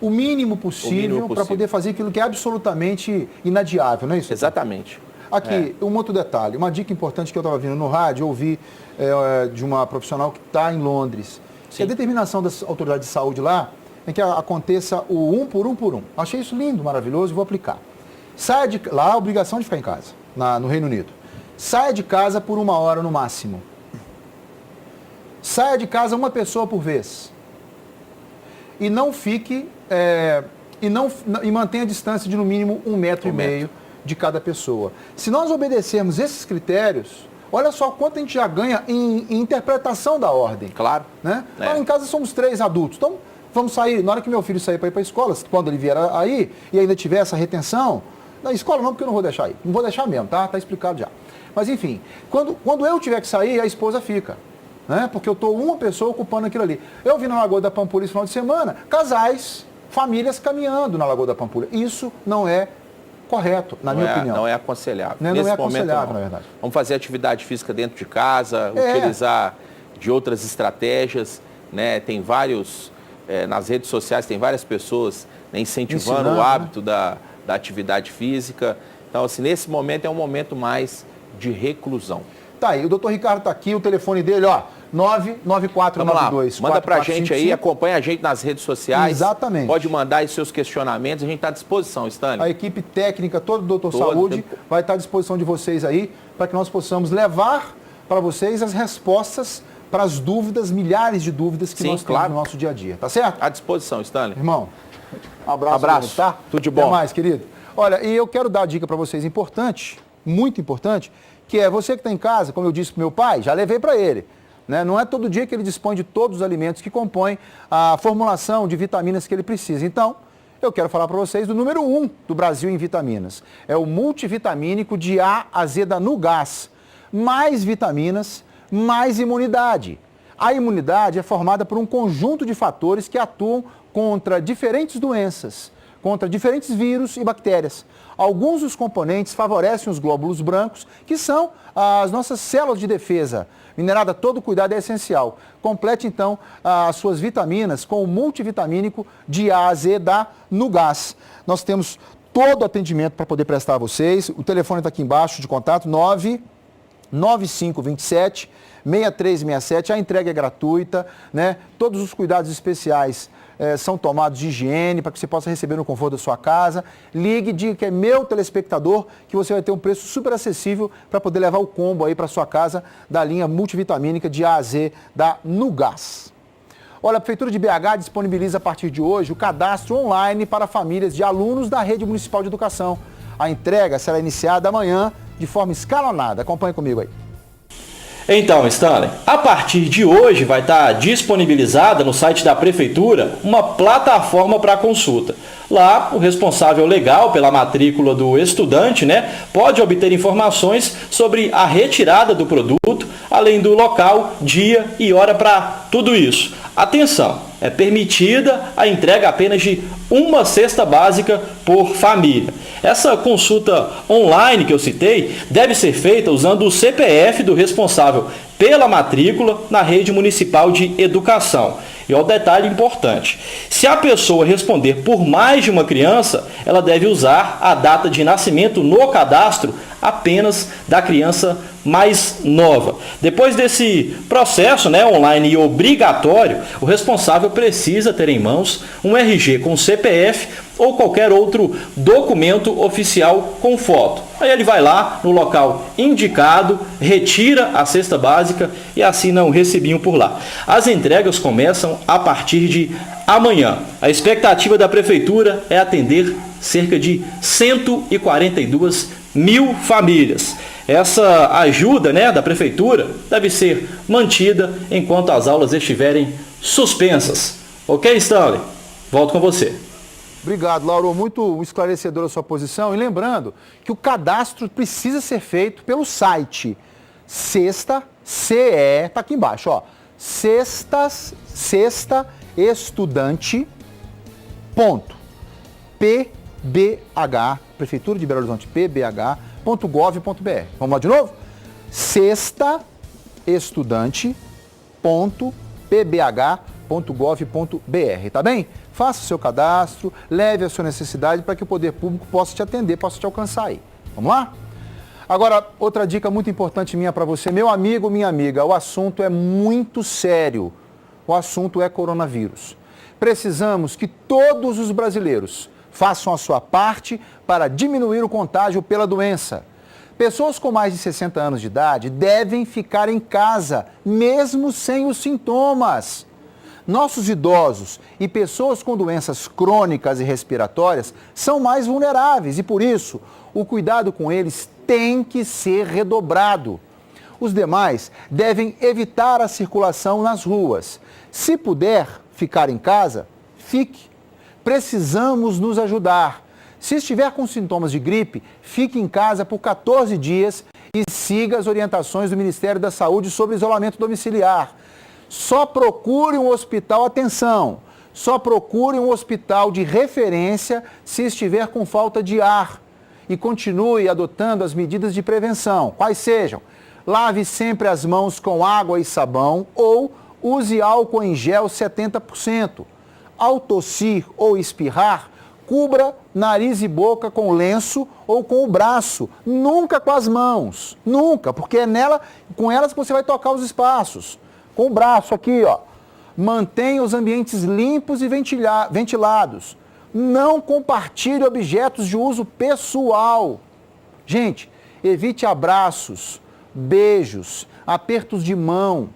o mínimo possível para poder fazer aquilo que é absolutamente inadiável, não é isso? Exatamente. Aqui, um outro detalhe, uma dica importante que eu estava vindo no rádio, eu ouvi de uma profissional que está em Londres. Que a determinação das autoridades de saúde lá é que aconteça o 1 por 1 por 1. Achei isso lindo, maravilhoso e vou aplicar. Lá a obrigação de ficar em casa, no Reino Unido. Saia de casa por 1 hora no máximo. Saia de casa uma pessoa por vez. E não fique, e mantenha a distância de no mínimo 1,5 metro de cada pessoa. Se nós obedecermos esses critérios, olha só quanto a gente já ganha em interpretação da ordem. Claro. Né? Então, em casa somos 3 adultos. Então, vamos sair, na hora que meu filho sair para ir para a escola, quando ele vier aí e ainda tiver essa retenção, na escola não, porque eu não vou deixar aí. Não vou deixar mesmo, tá? Tá explicado já. Mas, enfim, quando eu tiver que sair, a esposa fica. Né? Porque eu estou uma pessoa ocupando aquilo ali. Eu vi na Lagoa da Pampulha esse final de semana, casais, famílias caminhando na Lagoa da Pampulha. Isso não é correto, na minha opinião. Não é aconselhável. Não é aconselhável, na verdade. Vamos fazer atividade física dentro de casa, utilizar de outras estratégias, né? Tem vários, nas redes sociais, tem várias pessoas, né, incentivando o hábito da atividade física. Então, assim, nesse momento é um momento mais de reclusão. Tá aí, o doutor Ricardo está aqui, o telefone dele, ó, 99492. Manda pra gente aí, acompanha a gente nas redes sociais. Exatamente. Pode mandar aí seus questionamentos, a gente está à disposição, Stanley. A equipe técnica, todo o Doutor Saúde, vai estar à disposição de vocês aí, para que nós possamos levar para vocês as respostas para as dúvidas, milhares de dúvidas que nós temos no nosso dia a dia, tá certo? À disposição, Stanley. Irmão, abraço, tá? Tudo de bom. Até mais, querido. Olha, e eu quero dar a dica para vocês importante, muito importante, que é você que está em casa, como eu disse para meu pai, já levei para ele. Né? Não é todo dia que ele dispõe de todos os alimentos que compõem a formulação de vitaminas que ele precisa. Então, eu quero falar para vocês do número 1 do Brasil em vitaminas. É o multivitamínico de A a Z da Nugás. Mais vitaminas, mais imunidade. A imunidade é formada por um conjunto de fatores que atuam contra diferentes doenças, contra diferentes vírus e bactérias. Alguns dos componentes favorecem os glóbulos brancos, que são as nossas células de defesa. Minerada, todo cuidado é essencial. Complete, então, as suas vitaminas com o multivitamínico de A a Z da Nugás. Nós temos todo o atendimento para poder prestar a vocês. O telefone está aqui embaixo de contato, 99527 6367. A entrega é gratuita, né? Todos os cuidados especiais são tomados de higiene para que você possa receber no conforto da sua casa. Ligue, diga que é meu telespectador, que você vai ter um preço super acessível para poder levar o combo aí para sua casa da linha multivitamínica de A a Z da Nugás. Olha, a Prefeitura de BH disponibiliza a partir de hoje o cadastro online para famílias de alunos da Rede Municipal de Educação. A entrega será iniciada amanhã de forma escalonada. Acompanhe comigo aí. Então, Stanley, a partir de hoje vai estar disponibilizada no site da Prefeitura uma plataforma para consulta. Lá, o responsável legal pela matrícula do estudante, né, pode obter informações sobre a retirada do produto, além do local, dia e hora para tudo isso. Atenção, é permitida a entrega apenas de uma cesta básica por família. Essa consulta online que eu citei deve ser feita usando o CPF do responsável pela matrícula na rede municipal de educação. E ó, detalhe importante, se a pessoa responder por mais de uma criança, ela deve usar a data de nascimento no cadastro apenas da criança mais nova. Depois desse processo, né, online e obrigatório, o responsável precisa ter em mãos um RG com CPF ou qualquer outro documento oficial com foto. Aí ele vai lá no local indicado, retira a cesta básica e assina um recibinho por lá. As entregas começam a partir de amanhã. A expectativa da Prefeitura é atender cerca de 142 mil famílias. Essa ajuda, da prefeitura deve ser mantida enquanto as aulas estiverem suspensas. Ok, Stanley? Volto com você. Obrigado, Lauro. Muito esclarecedora a sua posição. E lembrando que o cadastro precisa ser feito pelo site Sexta, CE, tá aqui embaixo, ó. Sexta Estudante .pbh, Prefeitura de Belo Horizonte, pbh.gov.br. Vamos lá de novo? Sexta Estudante.pbh.gov.br, tá bem? Faça o seu cadastro, leve a sua necessidade para que o poder público possa te atender, possa te alcançar aí. Vamos lá? Agora, outra dica muito importante minha para você, meu amigo, minha amiga, o assunto é muito sério. O assunto é coronavírus. Precisamos que todos os brasileiros façam a sua parte para diminuir o contágio pela doença. Pessoas com mais de 60 anos de idade devem ficar em casa, mesmo sem os sintomas. Nossos idosos e pessoas com doenças crônicas e respiratórias são mais vulneráveis e, por isso, o cuidado com eles tem que ser redobrado. Os demais devem evitar a circulação nas ruas. Se puder ficar em casa, fique. Precisamos nos ajudar. Se estiver com sintomas de gripe, fique em casa por 14 dias e siga as orientações do Ministério da Saúde sobre isolamento domiciliar. Só procure um hospital, atenção, só procure um hospital de referência se estiver com falta de ar. E continue adotando as medidas de prevenção, quais sejam: lave sempre as mãos com água e sabão ou use álcool em gel 70%. Ao tossir ou espirrar, cubra nariz e boca com lenço ou com o braço, nunca com as mãos, nunca, porque é com elas que você vai tocar os espaços. Com o braço aqui, ó. Mantenha os ambientes limpos e ventilados. Não compartilhe objetos de uso pessoal. Gente, evite abraços, beijos, apertos de mão.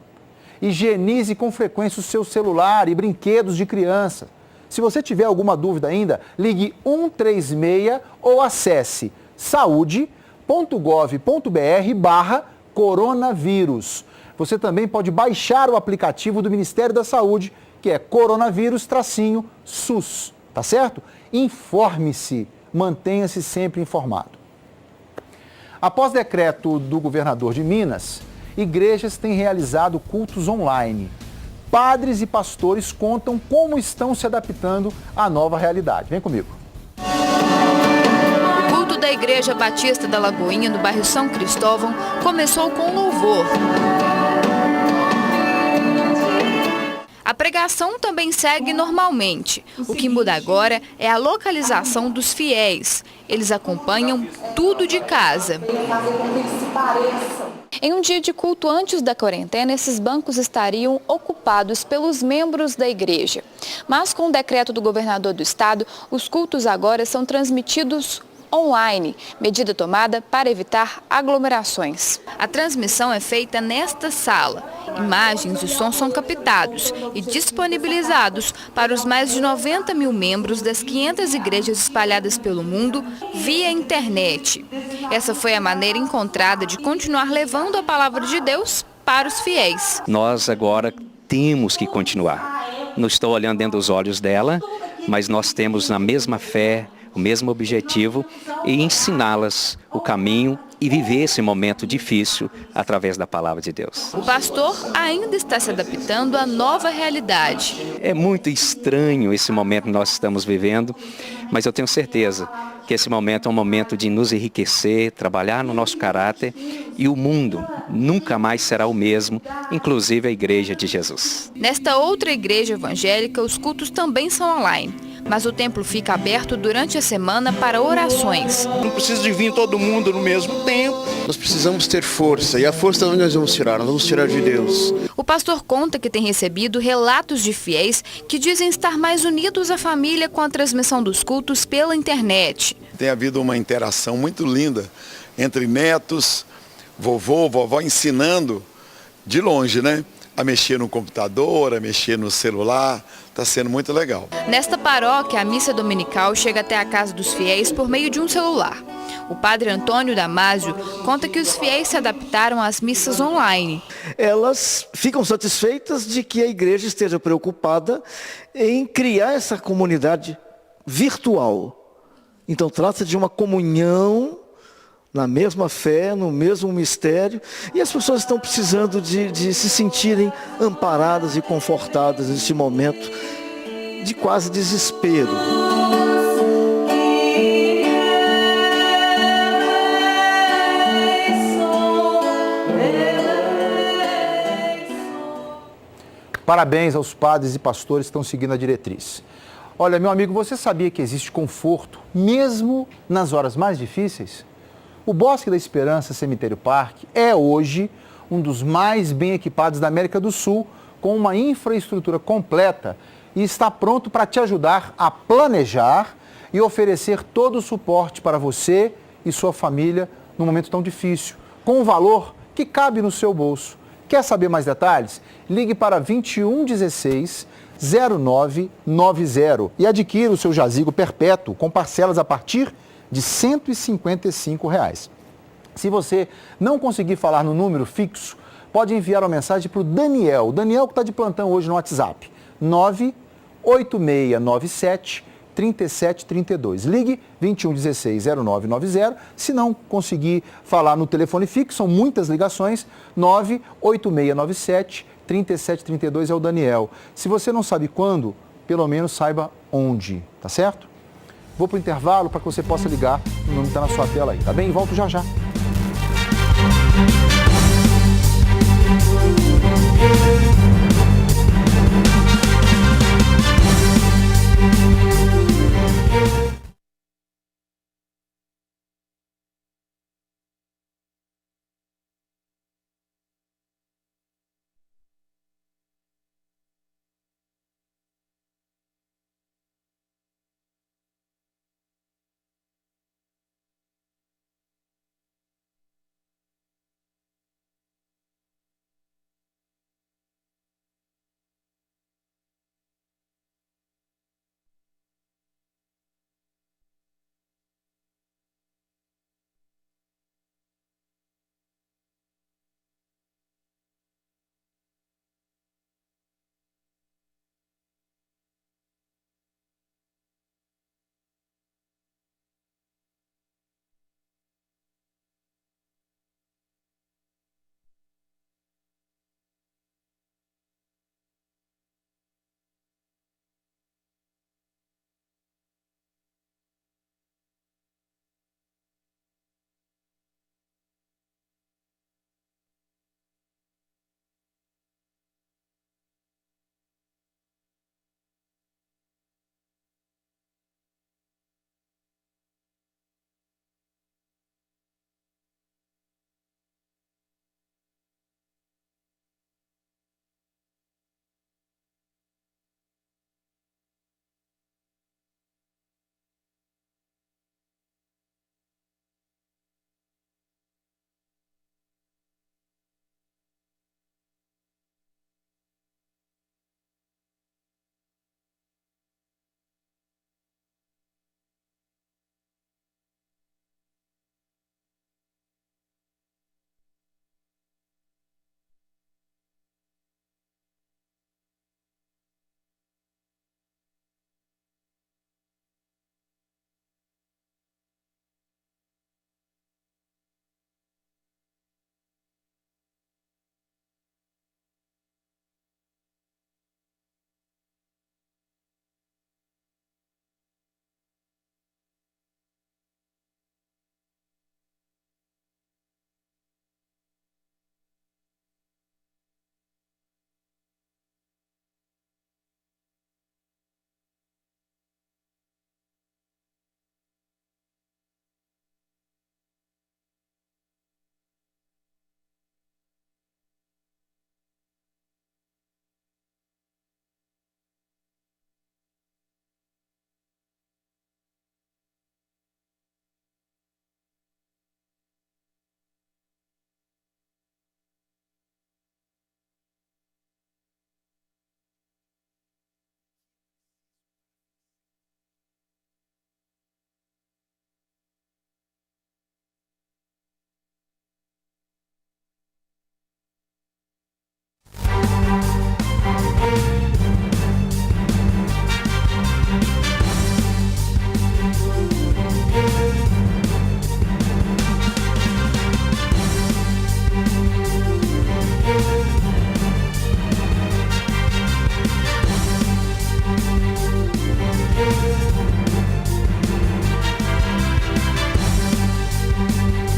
Higienize com frequência o seu celular e brinquedos de criança. Se você tiver alguma dúvida ainda, ligue 136 ou acesse saude.gov.br/coronavírus. Você também pode baixar o aplicativo do Ministério da Saúde, que é Coronavírus-SUS, tá certo? Informe-se, mantenha-se sempre informado. Após decreto do governador de Minas, igrejas têm realizado cultos online. Padres e pastores contam como estão se adaptando à nova realidade. Vem comigo. O culto da Igreja Batista da Lagoinha, no bairro São Cristóvão, começou com louvor. A pregação também segue normalmente. O que muda agora é a localização dos fiéis. Eles acompanham tudo de casa. Em um dia de culto antes da quarentena, esses bancos estariam ocupados pelos membros da igreja. Mas com o decreto do governador do estado, os cultos agora são transmitidos online, medida tomada para evitar aglomerações. A transmissão é feita nesta sala. Imagens e sons são captados e disponibilizados para os mais de 90 mil membros das 500 igrejas espalhadas pelo mundo via internet. Essa foi a maneira encontrada de continuar levando a palavra de Deus para os fiéis. Nós agora temos que continuar. Não estou olhando dentro dos olhos dela, mas nós temos a mesma fé, o mesmo objetivo, e ensiná-las o caminho e viver esse momento difícil através da palavra de Deus. O pastor ainda está se adaptando à nova realidade. É muito estranho esse momento que nós estamos vivendo, mas eu tenho certeza que esse momento é um momento de nos enriquecer, trabalhar no nosso caráter, e o mundo nunca mais será o mesmo, inclusive a Igreja de Jesus. Nesta outra igreja evangélica, os cultos também são online, mas o templo fica aberto durante a semana para orações. Não precisa de vir todo mundo no mesmo tempo. Nós precisamos ter força, e a força de onde nós vamos tirar? Nós vamos tirar de Deus. O pastor conta que tem recebido relatos de fiéis que dizem estar mais unidos à família com a transmissão dos cultos pela internet. Tem havido uma interação muito linda entre netos, vovô, vovó ensinando de longe, né? a mexer no computador, a mexer no celular. Está sendo muito legal. Nesta paróquia, a missa dominical chega até a casa dos fiéis por meio de um celular. O padre Antônio Damásio conta que os fiéis se adaptaram às missas online. Elas ficam satisfeitas de que a igreja esteja preocupada em criar essa comunidade virtual. Então trata de uma comunhão na mesma fé, no mesmo mistério, e as pessoas estão precisando de se sentirem amparadas e confortadas nesse momento de quase desespero. Parabéns aos padres e pastores que estão seguindo a diretriz. Olha, meu amigo, você sabia que existe conforto mesmo nas horas mais difíceis? O Bosque da Esperança Cemitério Parque é hoje um dos mais bem equipados da América do Sul, com uma infraestrutura completa e está pronto para te ajudar a planejar e oferecer todo o suporte para você e sua família num momento tão difícil, com um valor que cabe no seu bolso. Quer saber mais detalhes? Ligue para 2116 0990 e adquira o seu jazigo perpétuo com parcelas a partir de R$ 155. Se você não conseguir falar no número fixo, pode enviar uma mensagem para o Daniel. O Daniel que está de plantão hoje no WhatsApp. 98697 3732. Ligue 2116 0990. Se não conseguir falar no telefone fixo, são muitas ligações, 98697 3732 é o Daniel. Se você não sabe quando, pelo menos saiba onde, tá certo? Vou para o intervalo para que você possa ligar, o número está na sua tela aí, tá bem? Volto já já.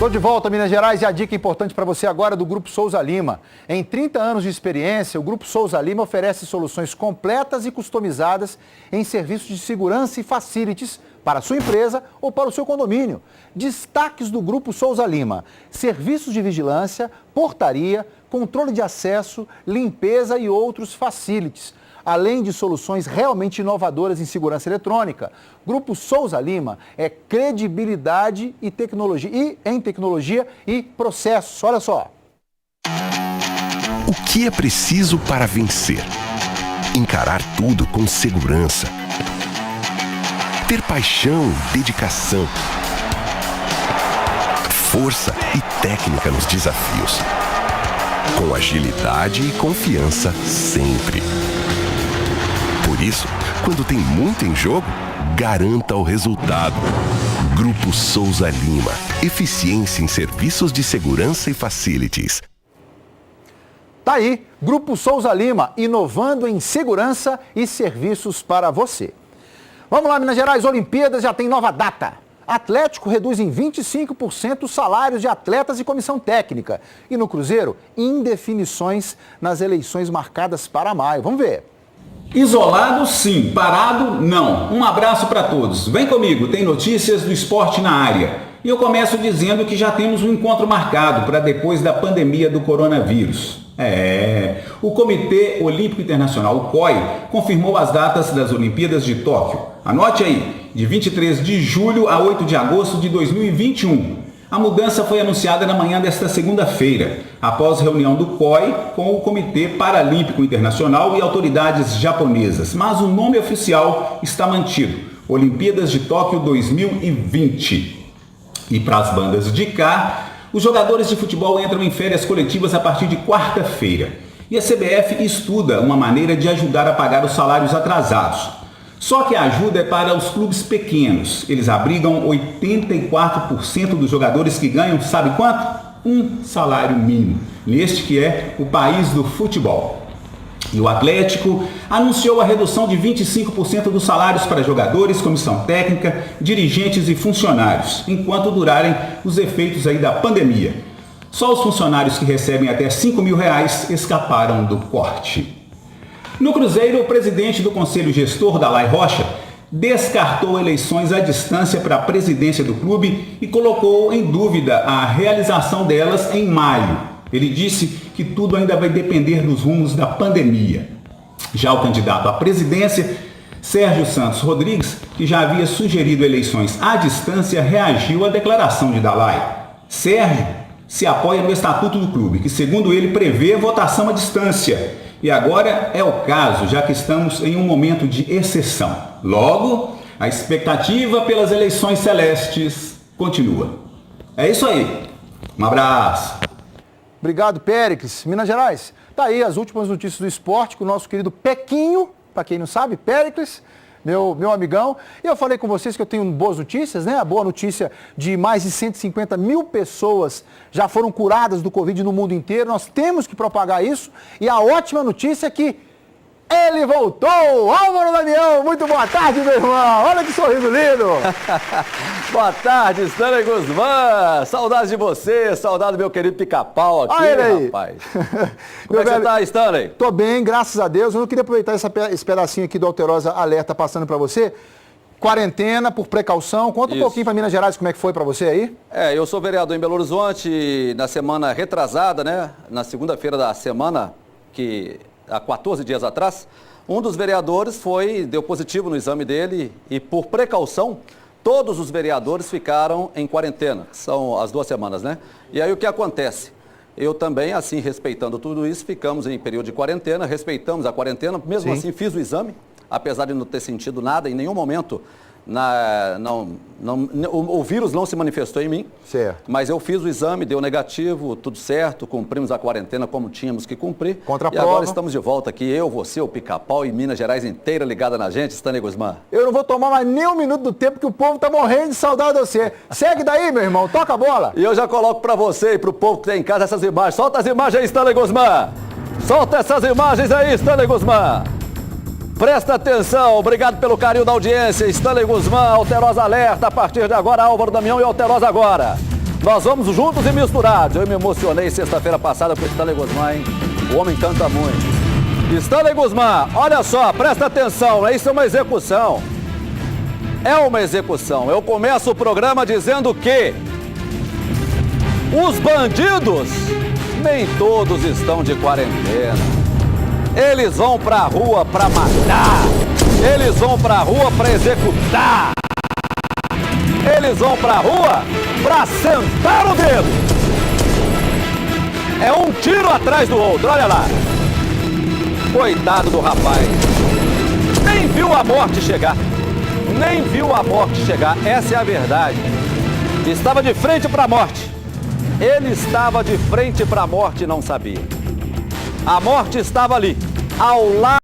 Tô de volta, Minas Gerais, e a dica importante para você agora é do Grupo Souza Lima. Em 30 anos de experiência, o Grupo Souza Lima oferece soluções completas e customizadas em serviços de segurança e facilities para a sua empresa ou para o seu condomínio. Destaques do Grupo Souza Lima: serviços de vigilância, portaria, controle de acesso, limpeza e outros facilities. Além de soluções realmente inovadoras em segurança eletrônica, Grupo Souza Lima é credibilidade e tecnologia e processos. Olha só. O que é preciso para vencer? Encarar tudo com segurança. Ter paixão, dedicação. Força e técnica nos desafios. Com agilidade e confiança sempre. Por isso, quando tem muito em jogo, garanta o resultado. Grupo Souza Lima. Eficiência em serviços de segurança e facilities. Tá aí, Grupo Souza Lima, inovando em segurança e serviços para você. Vamos lá, Minas Gerais, Olimpíadas já tem nova data. Atlético reduz em 25% os salários de atletas e comissão técnica. E no Cruzeiro, indefinições nas eleições marcadas para maio. Vamos ver. Isolado, sim. Parado, não. Um abraço para todos. Vem comigo, tem notícias do esporte na área. E eu começo dizendo que já temos um encontro marcado para depois da pandemia do coronavírus. O Comitê Olímpico Internacional, o COI, confirmou as datas das Olimpíadas de Tóquio. Anote aí, de 23 de julho a 8 de agosto de 2021. A mudança foi anunciada na manhã desta segunda-feira, após reunião do COI com o Comitê Paralímpico Internacional e autoridades japonesas. Mas o nome oficial está mantido, Olimpíadas de Tóquio 2020. E para as bandas de cá, os jogadores de futebol entram em férias coletivas a partir de quarta-feira. E a CBF estuda uma maneira de ajudar a pagar os salários atrasados. Só que a ajuda é para os clubes pequenos. Eles abrigam 84% dos jogadores que ganham, sabe quanto? Um salário mínimo. Neste que é o país do futebol. E o Atlético anunciou a redução de 25% dos salários para jogadores, comissão técnica, dirigentes e funcionários, enquanto durarem os efeitos aí da pandemia. Só os funcionários que recebem até R$5.000 escaparam do corte. No Cruzeiro, o presidente do Conselho Gestor, Dalai Rocha, descartou eleições à distância para a presidência do clube e colocou em dúvida a realização delas em maio. Ele disse que tudo ainda vai depender dos rumos da pandemia. Já o candidato à presidência, Sérgio Santos Rodrigues, que já havia sugerido eleições à distância, reagiu à declaração de Dalai. Sérgio se apoia no estatuto do clube, que segundo ele prevê votação à distância. E agora é o caso, já que estamos em um momento de exceção. Logo, a expectativa pelas eleições celestes continua. É isso aí. Um abraço. Obrigado, Péricles. Minas Gerais, tá aí as últimas notícias do esporte com o nosso querido Pequinho, para quem não sabe, Péricles, meu amigão. E eu falei com vocês que eu tenho boas notícias, né? A boa notícia de mais de 150 mil pessoas já foram curadas do Covid no mundo inteiro. Nós temos que propagar isso. E a ótima notícia é que ele voltou! Álvaro Damião, muito boa tarde, meu irmão! Olha que sorriso lindo! Boa tarde, Stanley Guzmán! Saudades de você, saudade do meu querido Pica-Pau aqui, rapaz. Como é que você tá, Stanley? Tô bem, graças a Deus. Eu não queria aproveitar esse pedacinho aqui do Alterosa Alerta passando para você. Quarentena, por precaução. Conta um pouquinho para Minas Gerais como é que foi para você aí. Eu sou vereador em Belo Horizonte na semana retrasada, né? Na segunda-feira da semana que... há 14 dias atrás, um dos vereadores deu positivo no exame dele e, por precaução, todos os vereadores ficaram em quarentena, são as 2 semanas, né? E aí o que acontece? Eu também, assim, respeitando tudo isso, ficamos em período de quarentena, respeitamos a quarentena, mesmo assim fiz o exame, apesar de não ter sentido nada, em nenhum momento o vírus não se manifestou em mim, certo. Mas eu fiz o exame, deu negativo, tudo certo, cumprimos a quarentena como tínhamos que cumprir. Contra a prova. Agora estamos de volta aqui, eu, você, o Pica-Pau e Minas Gerais inteira ligada na gente, Stanley Guzmán. Eu não vou tomar mais nem um minuto do tempo que o povo tá morrendo de saudade de você. Segue daí, meu irmão, toca a bola. E eu já coloco para você e pro povo que tem em casa essas imagens. Solta as imagens aí, Stanley Guzmán. Solta essas imagens aí, Stanley Guzmán. Presta atenção, obrigado pelo carinho da audiência. Stanley Guzmán, Alterosa Alerta, a partir de agora, Álvaro Damião e Alterosa agora. Nós vamos juntos e misturados. Eu me emocionei sexta-feira passada com o Stanley Guzmán, hein? O homem canta muito. Stanley Guzmán, olha só, presta atenção, isso é uma execução. É uma execução. Eu começo o programa dizendo que os bandidos nem todos estão de quarentena. Eles vão pra rua pra matar. Eles vão pra rua pra executar. Eles vão pra rua pra sentar o dedo. É um tiro atrás do outro, olha lá. Coitado do rapaz. Nem viu a morte chegar. Nem viu a morte chegar. Essa é a verdade. Estava de frente para a morte. Ele estava de frente para a morte e não sabia. A morte estava ali, ao lado.